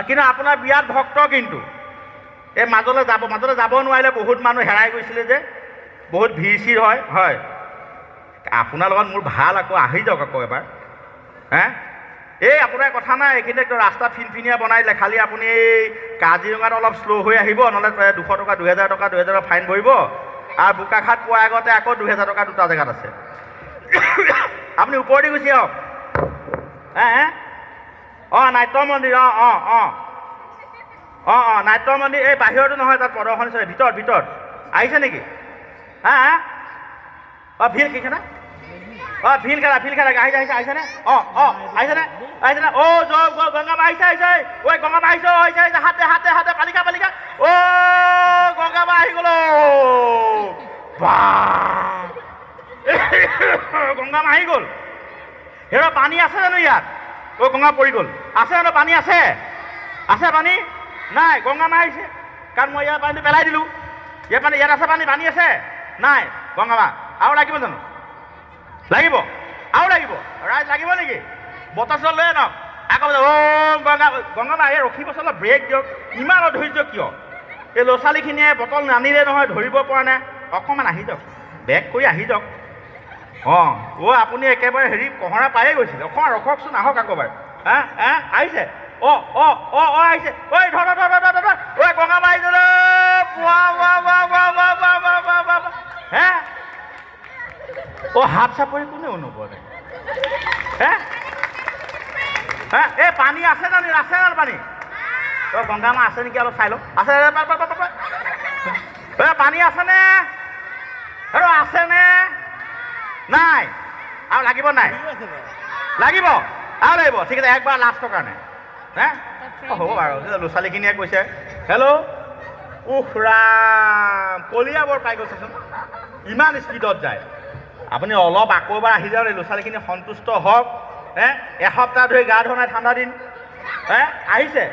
কিন্তু আপোনাৰ বিৰাট ভক্ত কিন্তু এই মাজলৈ যাব নোৱাৰিলে বহুত মানুহ হেৰাই গৈছিলে যে, বহুত ভিৰ চিৰ হয়। আপোনাৰ লগত মোৰ ভাল আকৌ আহি যাওক আকৌ এবাৰ। এই আপোনাৰ কথা নাই, এইখিনি একদম ৰাস্তা ফিনফিনীয়া বনাই দিলে। খালি আপুনি এই কাজিৰঙাত অলপ শ্ল' হৈ আহিব, নহ'লে 200 টকা 2000 টকা ফাইন ভৰিব। আৰু বোকাখাট পোৱাৰ আগতে আকৌ 2000 টকা দুটা জেগাত আছে। আপুনি ওপৰেদি গুচি আহক। নাট্য মন্দিৰ নাট্য মন্দিৰ এই বাহিৰতো নহয়, তাত প্ৰদৰ্শনী চলে ভিতৰত আহিছে নেকি? ফিল্ড কিখনে ফিল্ড খেলা আহিছেনে? আহিছেনে? গংগা মা আহিছে। ঐ গংগা মা আহিছে। হাতে পালিকা গংগা মা আহি গ'ল। গংগা মা আহি গ'ল। হেৰ' পানী আছে জানো ইয়াত? গংগা পৰি গ'ল। আছে জানো পানী? আছে পানী নাই? গংগা মা আহিছে কাৰণ মই ইয়াৰ পানীটো পেলাই দিলোঁ। ইয়াত আছে পানী আছে নাই? গংগা মা আৰু লাগিব জানো? লাগিব আৰু লাগিব ৰাইজ লাগিব নেকি? বটল চটল লৈ আনক আকৌ। গংগা মা এই ৰখিব চল, ব্ৰেক দিয়ক। ইমান অধৈৰ্য কিয়? এই ল'ৰা ছোৱালীখিনিয়ে বটল নানিলে নহয়, ধৰিব পৰা নাই। অকণমান আহি যাওক, বেক কৰি আহি যাওক। আপুনি একেবাৰে কহৰা পায়ে গৈছিলে। অকণমান ৰখকচোন, আহক আকৌ বাৰু। আহিছে আহিছে। ঐ ধৰ গংগা মা আহিছে। হাত চাপৰি কোনেও নপৰে। এই পানী আছে জানো পানী? গংগা মা আছে নেকি অলপ চাই লওঁ। আছে পানী আছেনে? আছেনে নাই? আৰু লাগিব নাই? লাগিব আৰু লাগিব। ঠিক আছে, একবাৰ লাষ্টৰ কাৰণে হ'ব বাৰু। ল'ৰা ছোৱালীখিনিয়ে কৈছে হেল্ল' ৰাম কলিয়াবৰ পাই গৈছেচোন, ইমান স্পীডত যায়। আপুনি অলপ আকৌ এবাৰ আহি যাওক, ল'ৰা ছোৱালীখিনি সন্তুষ্ট হওক। এসপ্তাহ ধৰি গা ধোৱা নাই, ঠাণ্ডা দিন। আহিছে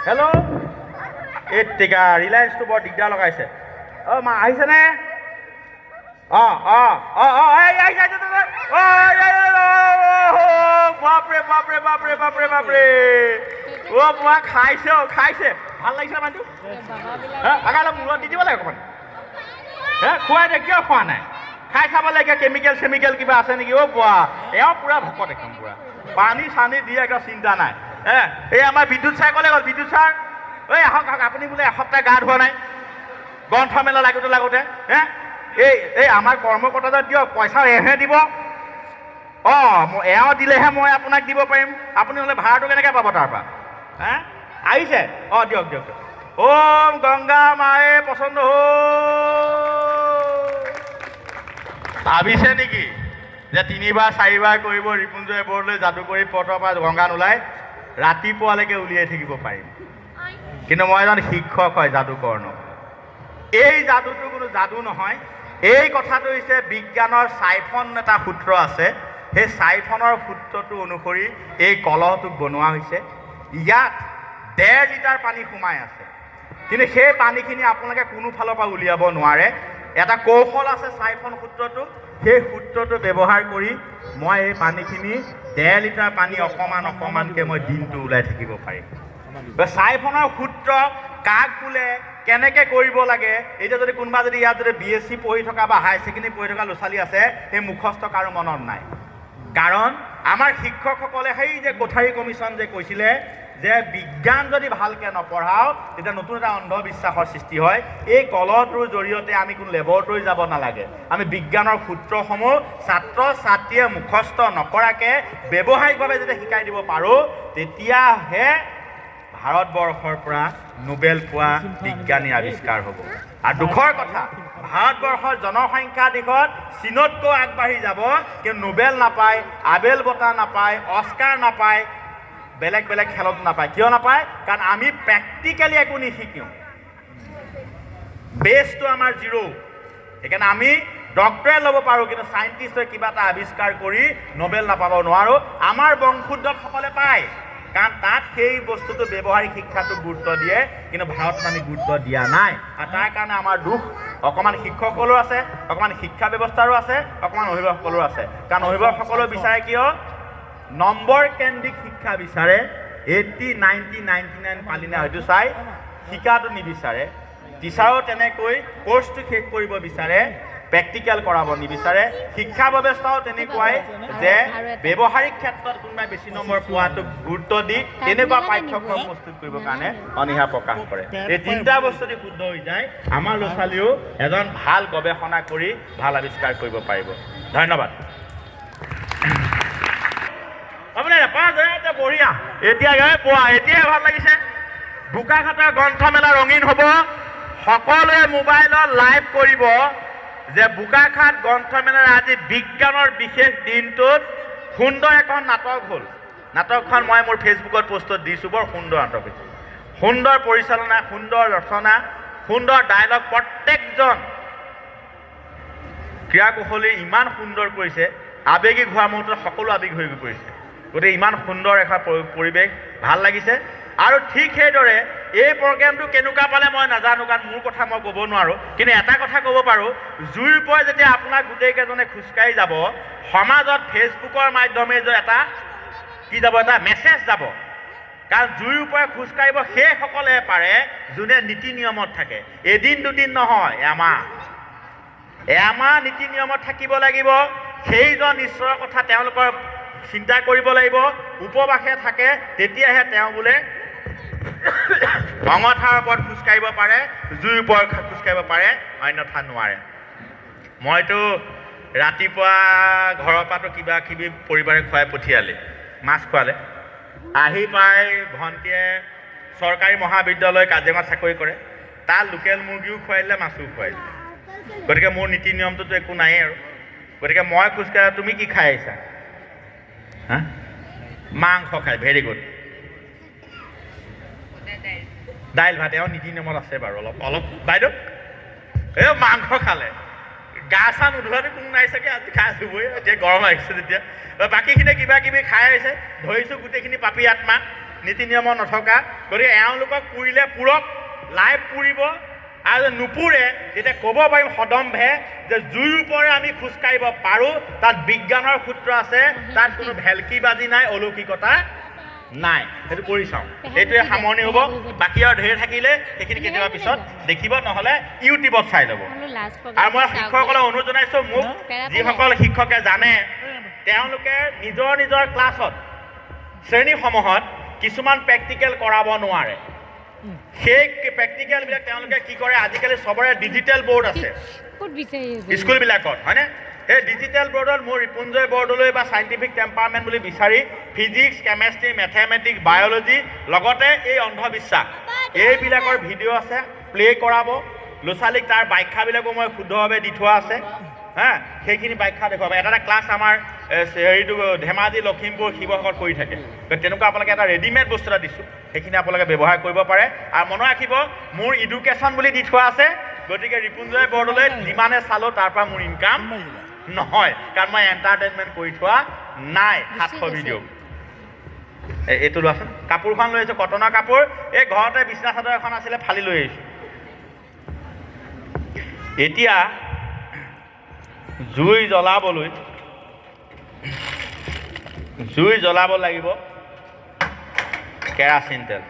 হেল্ল' এই টিকা ৰিলায়েন্সটো বৰ দিগদাৰ লগাইছে। মা আহিছেনে? বাপৰে খাইছে। ভাল লাগিছে মানুহটো। মূৰত দি দিব লাগে অকণমান। খুৱাই দে, কিয় খোৱা নাই? খাই চাব লাগে, কেমিকেল কিবা আছে নেকি? এওঁ পুৰা ভকত একদম পুৰা। পানী চানী দিয়ে একদম চিন্তা নাই। এই আমাৰ বিদ্যুৎ ছাৰ ক'লে গ'ল। বিদ্যুৎ ছাৰ আহক আপুনি বোলে এসপ্তাহ গা ধোৱা নাই গ্ৰন্থমেলা লাগোতে। এই আমাৰ কৰ্মকৰ্তাজন দিয়ক, পইচা এহে দিব। এওঁ দিলেহে মই আপোনাক দিব পাৰিম। আপুনি হ'লে ভাড়াটো কেনেকৈ পাব তাৰপৰা? আহিছে দিয়ক। গংগা মায়ে পচন্দ হ'ল। ভাবিছে নেকি যে 3বাৰ 4বাৰ কৰিব ৰিপুঞ্জয় বৰদলৈ যাদু কৰি পথৰ পৰা গংগা নোলাই ৰাতিপুৱালৈকে উলিয়াই থাকিব পাৰিম? কিন্তু মই এজন শিক্ষক হয়, যাদুকৰ্ণ। এই যাদুটো কোনো যাদু নহয়। এই কথাটো হৈছে বিজ্ঞানৰ চাইফন এটা সূত্ৰ আছে। সেই চাইফনৰ সূত্ৰটো অনুসৰি এই কলহটো বনোৱা হৈছে। ইয়াত 1.5 লিটাৰ পানী সোমাই আছে, কিন্তু সেই পানীখিনি আপোনালোকে কোনো ফালৰ পৰা উলিয়াব নোৱাৰে। এটা কৌশল আছে চাইফন সূত্ৰটো। সেই সূত্ৰটো ব্যৱহাৰ কৰি মই এই পানীখিনি 1.5 লিটাৰ পানী অকণমানকৈ মই দিনটো ওলাই থাকিব পাৰিম। চাইফনৰ সূত্ৰ কাক বোলে, কেনেকৈ কৰিব লাগে। এতিয়া যদি কোনোবা যদি ইয়াত যদি BSc পঢ়ি থকা বা হায়াৰ ছেকেণ্ডেৰী পঢ়ি থকা ল'ৰা ছোৱালী আছে, সেই মুখস্থ কাৰো মনত নাই। কাৰণ আমাৰ শিক্ষকসকলে সেই যে কোঠাৰী কমিশ্যন যে কৈছিলে যে বিজ্ঞান যদি ভালকৈ নপঢ়াওঁ তেতিয়া নতুন এটা অন্ধবিশ্বাসৰ সৃষ্টি হয়। এই কলটোৰ জৰিয়তে আমি কোনো লেবৰেটৰী যাব নালাগে, আমি বিজ্ঞানৰ সূত্ৰসমূহ ছাত্ৰ ছাত্ৰীয়ে মুখস্থ নকৰাকৈ ব্যৱহাৰিকভাৱে যেতিয়া শিকাই দিব পাৰোঁ, তেতিয়াহে ভাৰতবৰ্ষৰ পৰা নোবেল পোৱা বিজ্ঞানী আৱিষ্কাৰ হ'ব। আৰু দুখৰ কথা, ভাৰতবৰ্ষৰ জনসংখ্যা দিশত চীনতকৈ আগবাঢ়ি যাব, কিন্তু নোবেল নাপায়, আবেল বঁটা নাপায়, অস্কাৰ নাপায়, বেলেগ বেলেগ খেলত নাপায়। কিয় নাপায়? কাৰণ আমি প্ৰেক্টিকেলি একো নিশিকিওঁ, বেছটো আমাৰ জিৰ'। সেইকাৰণে আমি ডক্টৰেট ল'ব পাৰোঁ, কিন্তু চাইণ্টিষ্টে কিবা এটা আৱিষ্কাৰ কৰি নোবেল নাপাব নোৱাৰোঁ। আমাৰ বংশোদ্ভৱসকলে পায়, কাৰণ তাত সেই বস্তুটো ব্যৱহাৰিক শিক্ষাটো গুৰুত্ব দিয়ে, কিন্তু ভাৰতত আমি গুৰুত্ব দিয়া নাই। আৰু তাৰ কাৰণে আমাৰ দুখ অকণমান শিক্ষকসকলৰো আছে, অকণমান শিক্ষা ব্যৱস্থাৰো আছে, অকণমান অভিভাৱকসকলৰো আছে। কাৰণ অভিভাৱকসকলেও বিচাৰে কিয়? নম্বৰ কেন্দ্ৰিক শিক্ষা বিচাৰে। 80, 90, 99 পালিনে হয়তো চাই শিকাটো নিবিচাৰে। টিচাৰো তেনেকৈ কোৰ্চটো শেষ কৰিব বিচাৰে, প্ৰেক্টিকেল কৰাব নিবিচাৰে। শিক্ষা ব্যৱস্থাও তেনেকুৱাই যে ব্যৱহাৰিক ক্ষেত্ৰত কোনোবাই বেছি নম্বৰ পোৱাটোক গুৰুত্ব দি তেনেকুৱা পাঠ্যক্ৰম প্ৰস্তুত কৰিবৰ কাৰণে অনীহা প্ৰকাশ কৰে। এই তিনিটা বস্তু যদি শুদ্ধ হৈ যায়, আমাৰ ল'ৰা ছোৱালীও এজন ভাল গৱেষণা কৰি ভাল আৱিষ্কাৰ কৰিব পাৰিব। ধন্যবাদ। আপুনি নাপায় যে বঢ়িয়া, এতিয়া পোৱা এতিয়াই ভাল লাগিছে। বোকাখাটৰ গ্ৰন্থমেলা ৰঙীন হ'ব, সকলোৱে মোবাইলত লাইভ কৰিব যে বোকাখাট গ্ৰন্থমেলাৰ আজি বিজ্ঞানৰ বিশেষ দিনটোত সুন্দৰ এখন নাটক হ'ল। নাটকখন মই মোৰ ফেচবুকত পোষ্টত দিছোঁ, বৰ সুন্দৰ নাটক হৈছে। সুন্দৰ পৰিচালনা, সুন্দৰ ৰচনা, সুন্দৰ ডায়লগ, প্ৰত্যেকজন ক্ৰীড়া কৌশলী ইমান সুন্দৰ কৰিছে, আৱেগিক হোৱাৰ মুহূৰ্তত সকলো আৱেগিক হৈ পৰিছে। গতিকে ইমান সুন্দৰ এখন পৰিৱেশ, ভাল লাগিছে। আৰু ঠিক সেইদৰে এই প্ৰগ্ৰেমটো কেনেকুৱা পালে মই নাজানো, কাৰণ মোৰ কথা মই ক'ব নোৱাৰোঁ, কিন্তু এটা কথা ক'ব পাৰোঁ, জুইৰ ওপৰত যেতিয়া আপোনাক গোটেইকেইজনে খোজকাঢ়ি যাব, সমাজত ফেচবুকৰ মাধ্যমে যে এটা কি যাব, এটা মেছেজ যাব। কাৰণ জুইৰ ওপৰত খোজকাঢ়িব সেইসকলেহে পাৰে যোনে নীতি নিয়মত থাকে। এদিন দুদিন নহয়, এমাহ নীতি নিয়মত থাকিব লাগিব। সেইজন ঈশ্বৰৰ কথা তেওঁলোকৰ চিন্তা কৰিব লাগিব, উপবাসে থাকে, তেতিয়াহে তেওঁ বোলে অঙঠাৰ ওপৰত খোজকাঢ়িব পাৰে, জুইৰ ওপৰত খোজকাঢ়িব পাৰে, অন্যথা নোৱাৰে। মইতো ৰাতিপুৱা ঘৰৰ পৰাতো কিবা কিবি পৰিবাৰে খুৱাই পঠিয়ালে, মাছ খোৱালে। আহি পাই ভণ্টীয়ে চৰকাৰী মহাবিদ্যালয় কাজিৰঙাত চাকৰি কৰে, তাত লোকেল মুৰ্গীও খুৱাইলে, মাছো খুৱাইলে। গতিকে মোৰ নীতি নিয়মটোতো একো নায়েই আৰু। গতিকে মই খোজকাঢ়া, তুমি কি খাই আহিছা? হা, মাংস খাই, ভেৰি গুড। দাইল ভাত, এওঁ নীতি নিয়মত আছে বাৰু অলপ বাইদেউ। এই মাংস খালে, গা চা নোধোৱাটো কোনো নাই চাগে, আজি খাই আছোঁবই, এতিয়া গৰম আহিছে যেতিয়া। বাকীখিনি কিবা কিবি খাই আহিছে, ধৰিছোঁ গোটেইখিনি পাপী আত্মা, নীতি নিয়মত নথকা। গতিকে এওঁলোকক পুৰিলে পুৰক, লাইভ পুৰিব, আৰু নুপুৰে তেতিয়া ক'ব পাৰিম সদম্ভে যে জুইৰ ওপৰে আমি খোজকাঢ়িব পাৰোঁ, তাত বিজ্ঞানৰ সূত্ৰ আছে, তাত কোনো ভেলকিবাজি নাই, অলৌকিকতা নাই। সেইটো কৰি চাওঁ, এইটোৱে সামৰণি হ'ব। বাকী আৰু ঢেৰ থাকিলে সেইখিনি কেতিয়াবা পিছত দেখিব, নহ'লে ইউটিউবত চাই ল'ব। আৰু মই শিক্ষকসকলক অনুৰোধ জনাইছোঁ, মোক যিসকল শিক্ষকে জানে তেওঁলোকে নিজৰ নিজৰ ক্লাছত শ্ৰেণীসমূহত কিছুমান প্ৰেক্টিকেল কৰাব নোৱাৰে, সেই প্ৰেক্টিকেলবিলাক তেওঁলোকে কি কৰে, আজিকালি চবৰে ডিজিটেল বৰ্ড আছে স্কুলবিলাকত, হয়নে? সেই ডিজিটেল বৰ্ডত মোৰ ৰিপুঞ্জয় বৰ্ডলৈ বা চাইণ্টিফিক টেম্পাৰমেণ্ট বুলি বিচাৰি ফিজিক্স, কেমেষ্ট্ৰি, মেথেমেটিক্স, বায়'লজি, লগতে এই অন্ধবিশ্বাস এইবিলাকৰ ভিডিঅ' আছে, প্লে' কৰাব। ল'ৰা ছোৱালীক তাৰ ব্যাখ্যাবিলাকো মই শুদ্ধভাৱে দি থোৱা আছে। হা, সেইখিনি ব্যাখ্যা দেখুৱাব। এটা ক্লাছ আমাৰ হেৰিটো ধেমাজি, লখিমপুৰ, শিৱসাগৰত কৰি থাকে। তেনেকুৱা আপোনালোকে এটা ৰেডিমেড বস্তু এটা দিছোঁ, সেইখিনি আপোনালোকে ব্যৱহাৰ কৰিব পাৰে। আৰু মনত ৰাখিব, মোৰ এডুকেশ্যন বুলি দি থোৱা আছে, গতিকে ৰিপুঞ্জয় বৰ্ডলৈ যিমানে চালোঁ তাৰ পৰা মোৰ ইনকাম নহয়, কাৰণ মই এণ্টাৰটেইনমেণ্ট কৰি থোৱা নাই। 700 ভিডিঅ'। এইটো লোৱাচোন, কাপোৰখন লৈ আহিছোঁ, কটনৰ কাপোৰ। এই ঘৰতে বিছনা চাদৰ এখন আছিলে, ফালি লৈ আহিছোঁ। এতিয়া জুই জ্বলাব লাগিব কেৰাচিন তেল।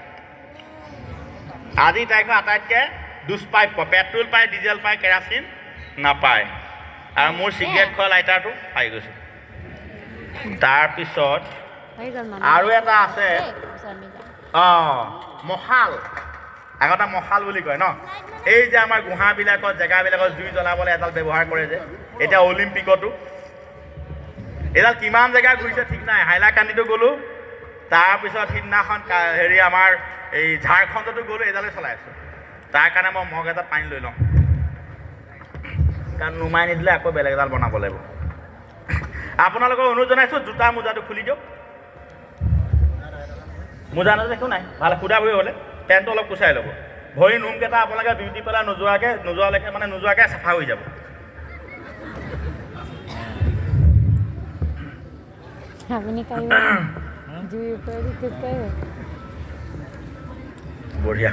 আজি তাৰিখৰ আটাইতকৈ দুজ পায়, পেট্ৰল পায়, ডিজেল পায়, কেৰাচিন নাপায়। আৰু মোৰ চিগাৰেট খোৱা লাইটাৰটো পাই গৈছোঁ। তাৰপিছত হৈ গ'ল মানে আৰু এটা আছে মশাল। আগতে মশাল বুলি কয় ন, এই যে আমাৰ গুহাবিলাকত জেগাবিলাকত জুই জ্বলাবলৈ এডাল ব্যৱহাৰ কৰে যে, এতিয়া অলিম্পিকতো এডাল কিমান জেগা ঘূৰিছে ঠিক নাই। হাইলাকান্দিতো গ'লোঁ, তাৰপিছত সিদিনাখন হেৰি আমাৰ এই ঝাৰখণ্ডতো গ'লোঁ, এডালে চলাই আছোঁ। তাৰ কাৰণে মই মগ এটাত পানী লৈ লওঁ, কাৰণ নুমাই নিদিলে আকৌ বেলেগ এডাল বনাব লাগিব। আপোনালোকক অনুৰোধ জনাইছোঁ, জোতা মোজাটো খুলি দিয়ক। মোজা নাযায় একো নাই, ভাল সুধা ভৰি হ'লে পেণ্টটো অলপ কুচাই ল'ব। ভৰি নোমকেইটা আপোনালোকে বিউটি পেলাই নোযোৱালৈকে মানে নোযোৱাকৈ চাফা হৈ যাব। আপুনি কাঢ়িব জুইৰ ওপৰেদি খোজ কাঢ়িব। বঢ়িয়া,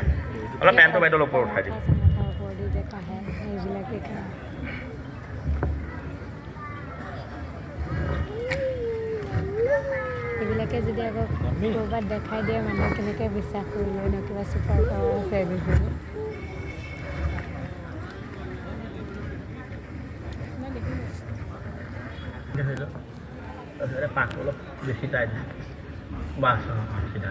অলপ পেণ্টটো বাইদেউ ওপৰত উঠাই দিম। মাথাৰ ওপৰেদি যে কাঢ়ে সেইবিলাকে কাঢ়ে। সেইবিলাকে যদি আকৌ ক'ৰবাত দেখাই দিয়ে, মানুহে কেনেকৈ বিশ্বাস কৰি লয় ন, কিবা চুপাৰ পাৱাৰ আছে এইবোৰ। পাকটো অলপ বেছি টাইট, বাছ চিধা।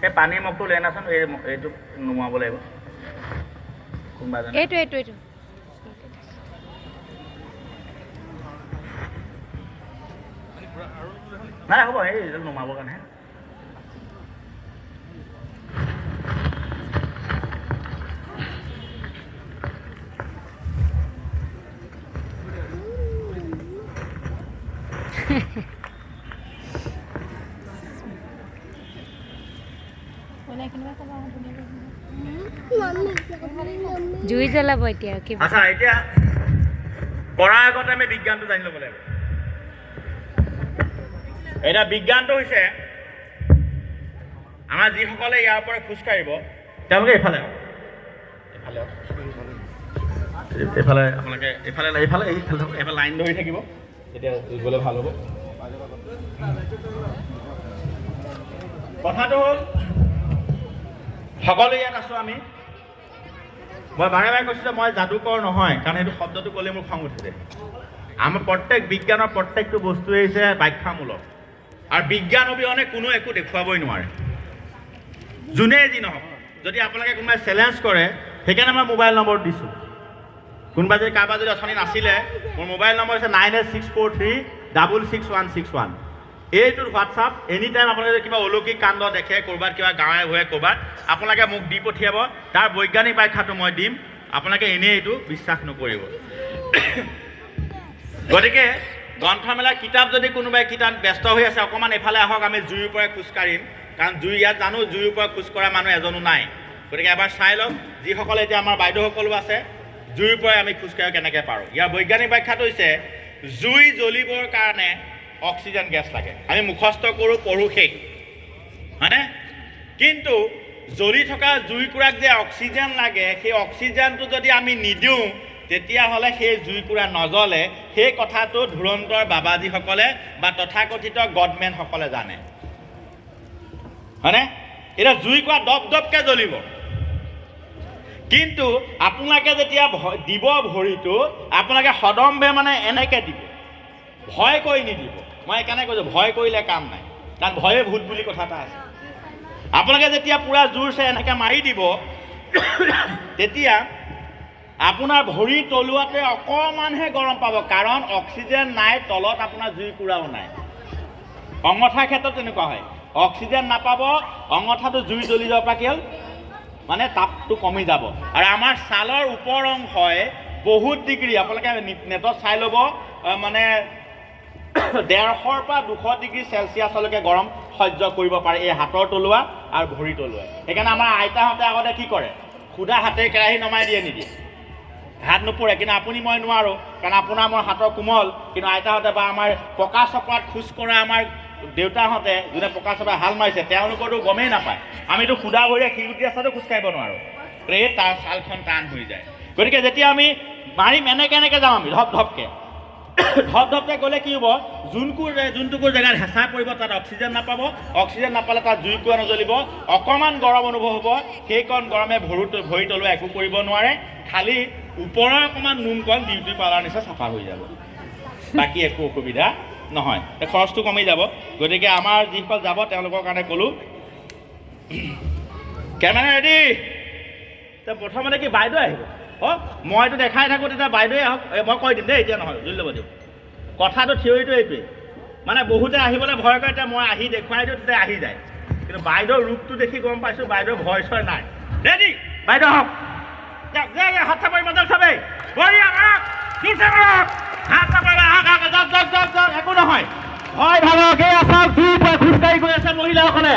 এই পানীৰ মগটো লৈ আনাচোন, এইটো নুমাব লাগিব কোনোবা এজনে। এইটো নাই হ'ব, এইটো নুমাবৰ কাৰণে। জুই জ্বলাব এতিয়া কিবা। আচ্ছা, এতিয়া কৰাৰ আগতে আমি বিজ্ঞানটো জানি ল'ব লাগিব। এতিয়া বিজ্ঞানটো হৈছে আমাৰ যিসকলে ইয়াৰ পৰা খোজকাঢ়িব তেওঁলোকে এইফালে এইফালে আপোনালোকে এইফালে লাইন ধৰি থাকিব, তেতিয়া গ'লে ভাল হ'ব। কথাটো হ'ল সকলো ইয়াত আছোঁ আমি। মই বাৰে বাৰে কৈছোঁ যে মই যাদুকৰ নহয়, কাৰণ সেইটো শব্দটো ক'লে মোৰ খং উঠিছে। আমাৰ বিজ্ঞানৰ প্ৰত্যেকটো বস্তুৱেই হৈছে ব্যাখ্যামূলক, আৰু বিজ্ঞান অবিহনে কোনো একো দেখুৱাবই নোৱাৰে, যোনে যি নহওক। যদি আপোনালোকে কোনোবাই চেলেঞ্জ কৰে, সেইকাৰণে মই মোবাইল নম্বৰ দিছোঁ। কোনোবা যদি কাৰোবাৰ যদি অথনি নাছিলে, মোৰ মোবাইল নম্বৰ হৈছে 9864366161। এইটোৰ হোৱাটছআপ। এনি টাইম আপোনালোকে কিবা অলৌকিক কাণ্ড দেখে ক'ৰবাত, কিবা গাঁৱে ভূঞে ক'ৰবাত, আপোনালোকে মোক দি পঠিয়াব, তাৰ বৈজ্ঞানিক ব্যাখ্যাটো মই দিম। আপোনালোকে এনেই এইটো বিশ্বাস নকৰিব। গতিকে গ্ৰন্থমেলাৰ কিতাপ যদি কোনোবাই কিতাপ ব্যস্ত হৈ আছে, অকণমান এইফালে আহক, আমি জুইৰ পৰা খোজকাঢ়িম। কাৰণ ইয়াত জানো জুইৰ পৰা খোজ কঢ়া মানুহ এজনো নাই। গতিকে এবাৰ চাই লওক, যিসকলে এতিয়া আমাৰ বাইদেউসকলো আছে, জুইৰ পৰাই আমি খোজকাঢ়িব কেনেকৈ পাৰোঁ। ইয়াৰ বৈজ্ঞানিক ব্যাখ্যাটো হৈছে, জুই জ্বলিবৰ কাৰণে অক্সিজেন গেছ লাগে। আমি মুখস্থ কৰোঁ, পঢ়োঁ, শেষ হয়নে? কিন্তু জ্বলি থকা জুইকুৰাক যে অক্সিজেন লাগে, সেই অক্সিজেনটো যদি আমি নিদিওঁ, তেতিয়াহ'লে সেই জুইকুৰা নজ্বলে। সেই কথাটো ধুৰন্ধৰ বাবাজীসকলে বা তথাকথিত গডমেনসকলে জানে, হয়নে? এতিয়া জুইকুৰা দপ দপকৈ জ্বলিব, কিন্তু আপোনালোকে যেতিয়া দিব ভৰিটো, আপোনালোকে সদম্ভে মানে এনেকৈ দিব, ভয় কৰি নিদিব। মই সেইকাৰণে কৈছোঁ, ভয় কৰিলে কাম নাই, কাৰণ ভয়ে ভূত বুলি কথা এটা আছে। আপোনালোকে যেতিয়া পূৰা জোৰছে এনেকৈ মাৰি দিব, তেতিয়া আপোনাৰ ভৰি তলুৱাতে অকণমানহে গৰম পাব, কাৰণ অক্সিজেন নাই তলত, আপোনাৰ জুইকুৰাও নাই। অঙঠাৰ ক্ষেত্ৰত তেনেকুৱা হয়, অক্সিজেন নাপাব, অঙঠাটো জুই জ্বলি যাব পৰা কি হ'ল, মানে তাপটো কমি যাব। আৰু আমাৰ ছালৰ ওপৰ অংশই বহুত ডিগ্ৰী, আপোনালোকে নেটত চাই ল'ব, মানে 150 পৰা 200 ডিগ্ৰী চেলচিয়াছলৈকে গৰম সহ্য কৰিব পাৰে এই হাতৰ তলুৱা আৰু ভৰি তলুৱাই। সেইকাৰণে আমাৰ আইতাহঁতে আগতে কি কৰে, সুদা হাতে কেৰাহী নমাই দিয়ে, নিদিয়ে, হাত নোপোৰে। কিন্তু আপুনি মই নোৱাৰোঁ, কাৰণ আপোনাৰ মোৰ হাতৰ কোমল। কিন্তু আইতাহঁতে বা আমাৰ পকা চপৰাত খোজ কৰা আমাৰ দেউতাহঁতে, যোনে পকা চপৰা হাল মাৰিছে, তেওঁলোকৰতো গমেই নাপায়। আমিতো সুদা ভৰিৰে শিলগুটি ৰাস্তাটো খোজকাঢ়িব নোৱাৰোঁ, এই তাৰ ছালখন টান হৈ যায়। গতিকে যেতিয়া আমি মাৰিম এনেকৈ যাম আমি ধপধপকৈ ধপধপকৈ গ'লে কি হ'ব, যোনটুকুৰ জেগাত হেঁচা পৰিব তাত অক্সিজেন নাপাব, অক্সিজেন নাপালে তাত জুইকুৰা নজ্বলিব, অকণমান গৰম অনুভৱ হ'ব, সেইকণ গৰমে ভৰি তলুৱা একো কৰিব নোৱাৰে, খালি ওপৰৰ অকণমান নোমকণ বিউটি পাৰ্লাৰ নিচিনা চাফা হৈ যাব, বাকী একো অসুবিধা নহয়, খৰচটো কমি যাব। গতিকে আমাৰ যিসকল যাব তেওঁলোকৰ কাৰণে ক'লোঁ, কেমেৰা ৰেডি। প্ৰথমতে কি বাইদেউ আহিব? অঁ মইতো দেখাই থাকোঁ, তেতিয়া বাইদেৱে আহক, মই কৈ দিম দেই, এতিয়া নহয়, জুই ল'ব দিওঁ। কথাটো থিয়ৰিটো এইটোৱেই, মানে বহুতে আহিবলৈ ভয় কৰে, এতিয়া মই আহি দেখুৱাই দিওঁ, তেতিয়া আহি যায়। কিন্তু বাইদেউৰ ৰূপটো দেখি গম পাইছোঁ বাইদেউৰ ভয় চয় নাই। ৰেডি বাইদেউ আহক, হাত চাপৰি মাজত চবেই বঢ়িয়া মাৰক, জোৰছে মাৰক, হাত চাপৰি যাওক, একো নহয়, হয় ভাগক, এই চাওক জুইৰ পৰা খোজকাঢ়ি গৈ আছে মহিলাসকলে,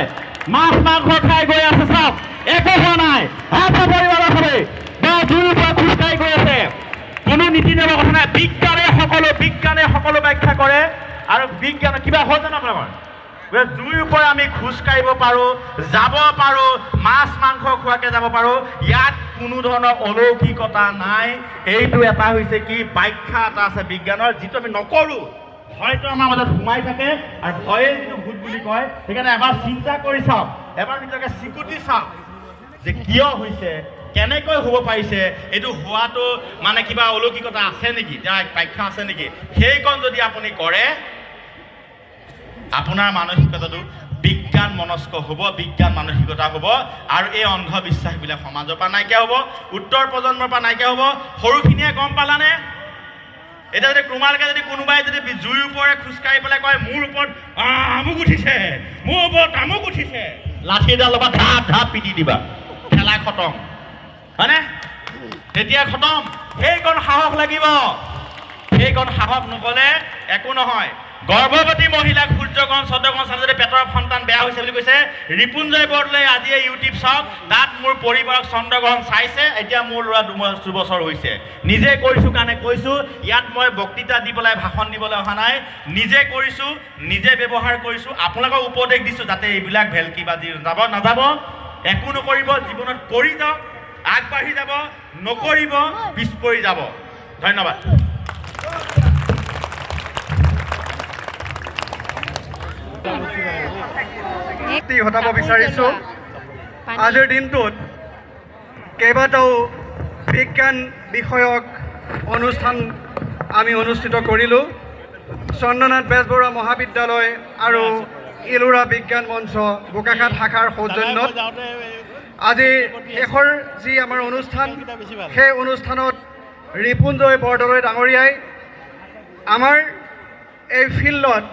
মাছ মাংস খাই গৈ আছে, চাওক একো হোৱা নাই, হাত চাপৰি মাজত চবেই জুইৰ পৰা খোজকাঢ়ি গৈ আছে, কোনো নীতি নিয়মৰ কথা নাই, বিজ্ঞানে সকলো ব্যাখ্যা কৰে, আৰু বিজ্ঞানে কিবা হ'ল জানো আপোনালোকৰ? জুইৰ পৰা আমি খোজকাঢ়িব পাৰোঁ, যাব পাৰোঁ, মাছ মাংস খোৱাকৈ যাব পাৰোঁ, ইয়াত কোনো ধৰণৰ অলৌকিকতা নাই। এইটো এটা হৈছে কি ব্যাখ্যা এটা আছে বিজ্ঞানৰ, যিটো আমি নকৰোঁ, হয়তো আমাৰ মাজত সোমাই থাকে, আৰু ভয়ে যিটো ভূত বুলি কয়। সেইকাৰণে এবাৰ চিন্তা কৰি চাওক, এবাৰ নিজকে চিকুটি চাওক যে কিয় হৈছে, কেনেকৈ হ'ব পাৰিছে, এইটো হোৱাটো মানে কিবা অলৌকিকতা আছে নেকি, তাৰ ব্যাখ্যা আছে নেকি, সেইকণ যদি আপুনি কৰে, আপোনাৰ মানসিকতাটো বিজ্ঞান মনস্ক হ'ব, বিজ্ঞান মানসিকতা হ'ব, আৰু এই অন্ধবিশ্বাসবিলাক সমাজৰ পৰা নাইকিয়া হ'ব, উত্তৰ প্ৰজন্মৰ পৰা নাইকিয়া হ'ব। সৰুখিনিয়ে গম পালানে? এতিয়া যদি তোমালোকে যদি কোনোবাই যদি জুইৰ ওপৰে খোজকাঢ়ি পেলাই কয় মোৰ ওপৰত আমুক উঠিছে, মোৰ ওপৰত তামুক উঠিছে, লাঠিডাল ল'বা, ঢাপ ঢাপ পিটি দিবা, খেলা খতম, হয়নে? তেতিয়া খতম। সেইকণ সাহস লাগিব, সেইকণ সাহস নগ'লে একো নহয়। গৰ্ভৱতী মহিলাক সূৰ্যগ্ৰহণ চন্দ্ৰগ্ৰহণ চালে যদি পেটৰ সন্তান বেয়া হৈছে বুলি কৈছে, ৰিপুঞ্জয় বৰদলৈ আজিয়ে ইউটিউব চাওক, তাত মোৰ পৰিবাৰক চন্দ্ৰগ্ৰহণ চাইছে, এতিয়া মোৰ ল'ৰা 2 বছৰ হৈছে। নিজে কৰিছোঁ কাৰণে কৈছোঁ, ইয়াত মই বক্তৃতা দি পেলাই ভাষণ দিবলৈ অহা নাই, নিজে কৰিছোঁ, নিজে ব্যৱহাৰ কৰিছোঁ, আপোনালোকক উপদেশ দিছোঁ যাতে এইবিলাক ভেলকি বাজি নাযাব, একো নকৰিব, জীৱনত কৰি যাওক, আগবাঢ়ি যাব, নকৰিব পিছ পৰি যাব। ধন্যবাদ। ঘটাব বিচাৰিছোঁ, আজিৰ দিনটোত কেইবাটাও বিজ্ঞান বিষয়ক অনুষ্ঠান আমি অনুষ্ঠিত কৰিলোঁ। চন্দ্ৰনাথ বেজবৰুৱা মহাবিদ্যালয় আৰু ইলোৰা বিজ্ঞান মঞ্চ বোকাখাট শাখাৰ সৌজন্যত আজি শেষৰ যি আমাৰ অনুষ্ঠান, সেই অনুষ্ঠানত ৰিপুঞ্জয় বৰদলৈ ডাঙৰীয়াই আমাৰ এই ফিল্ডত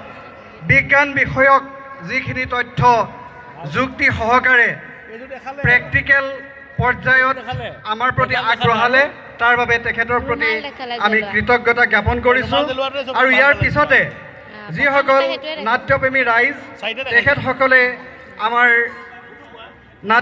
বিজ্ঞান বিষয়ক যিখিনি তথ্য যুক্তি সহকাৰে প্ৰেক্টিকেল পৰ্যায়ত আমাৰ প্ৰতি আগবঢ়ালে, তাৰ বাবে তেখেতৰ প্ৰতি আমি কৃতজ্ঞতা জ্ঞাপন কৰিছোঁ। আৰু ইয়াৰ পিছতে যিসকল নাট্যপ্ৰেমী ৰাইজ, তেখেতসকলে আমাৰ নাট্য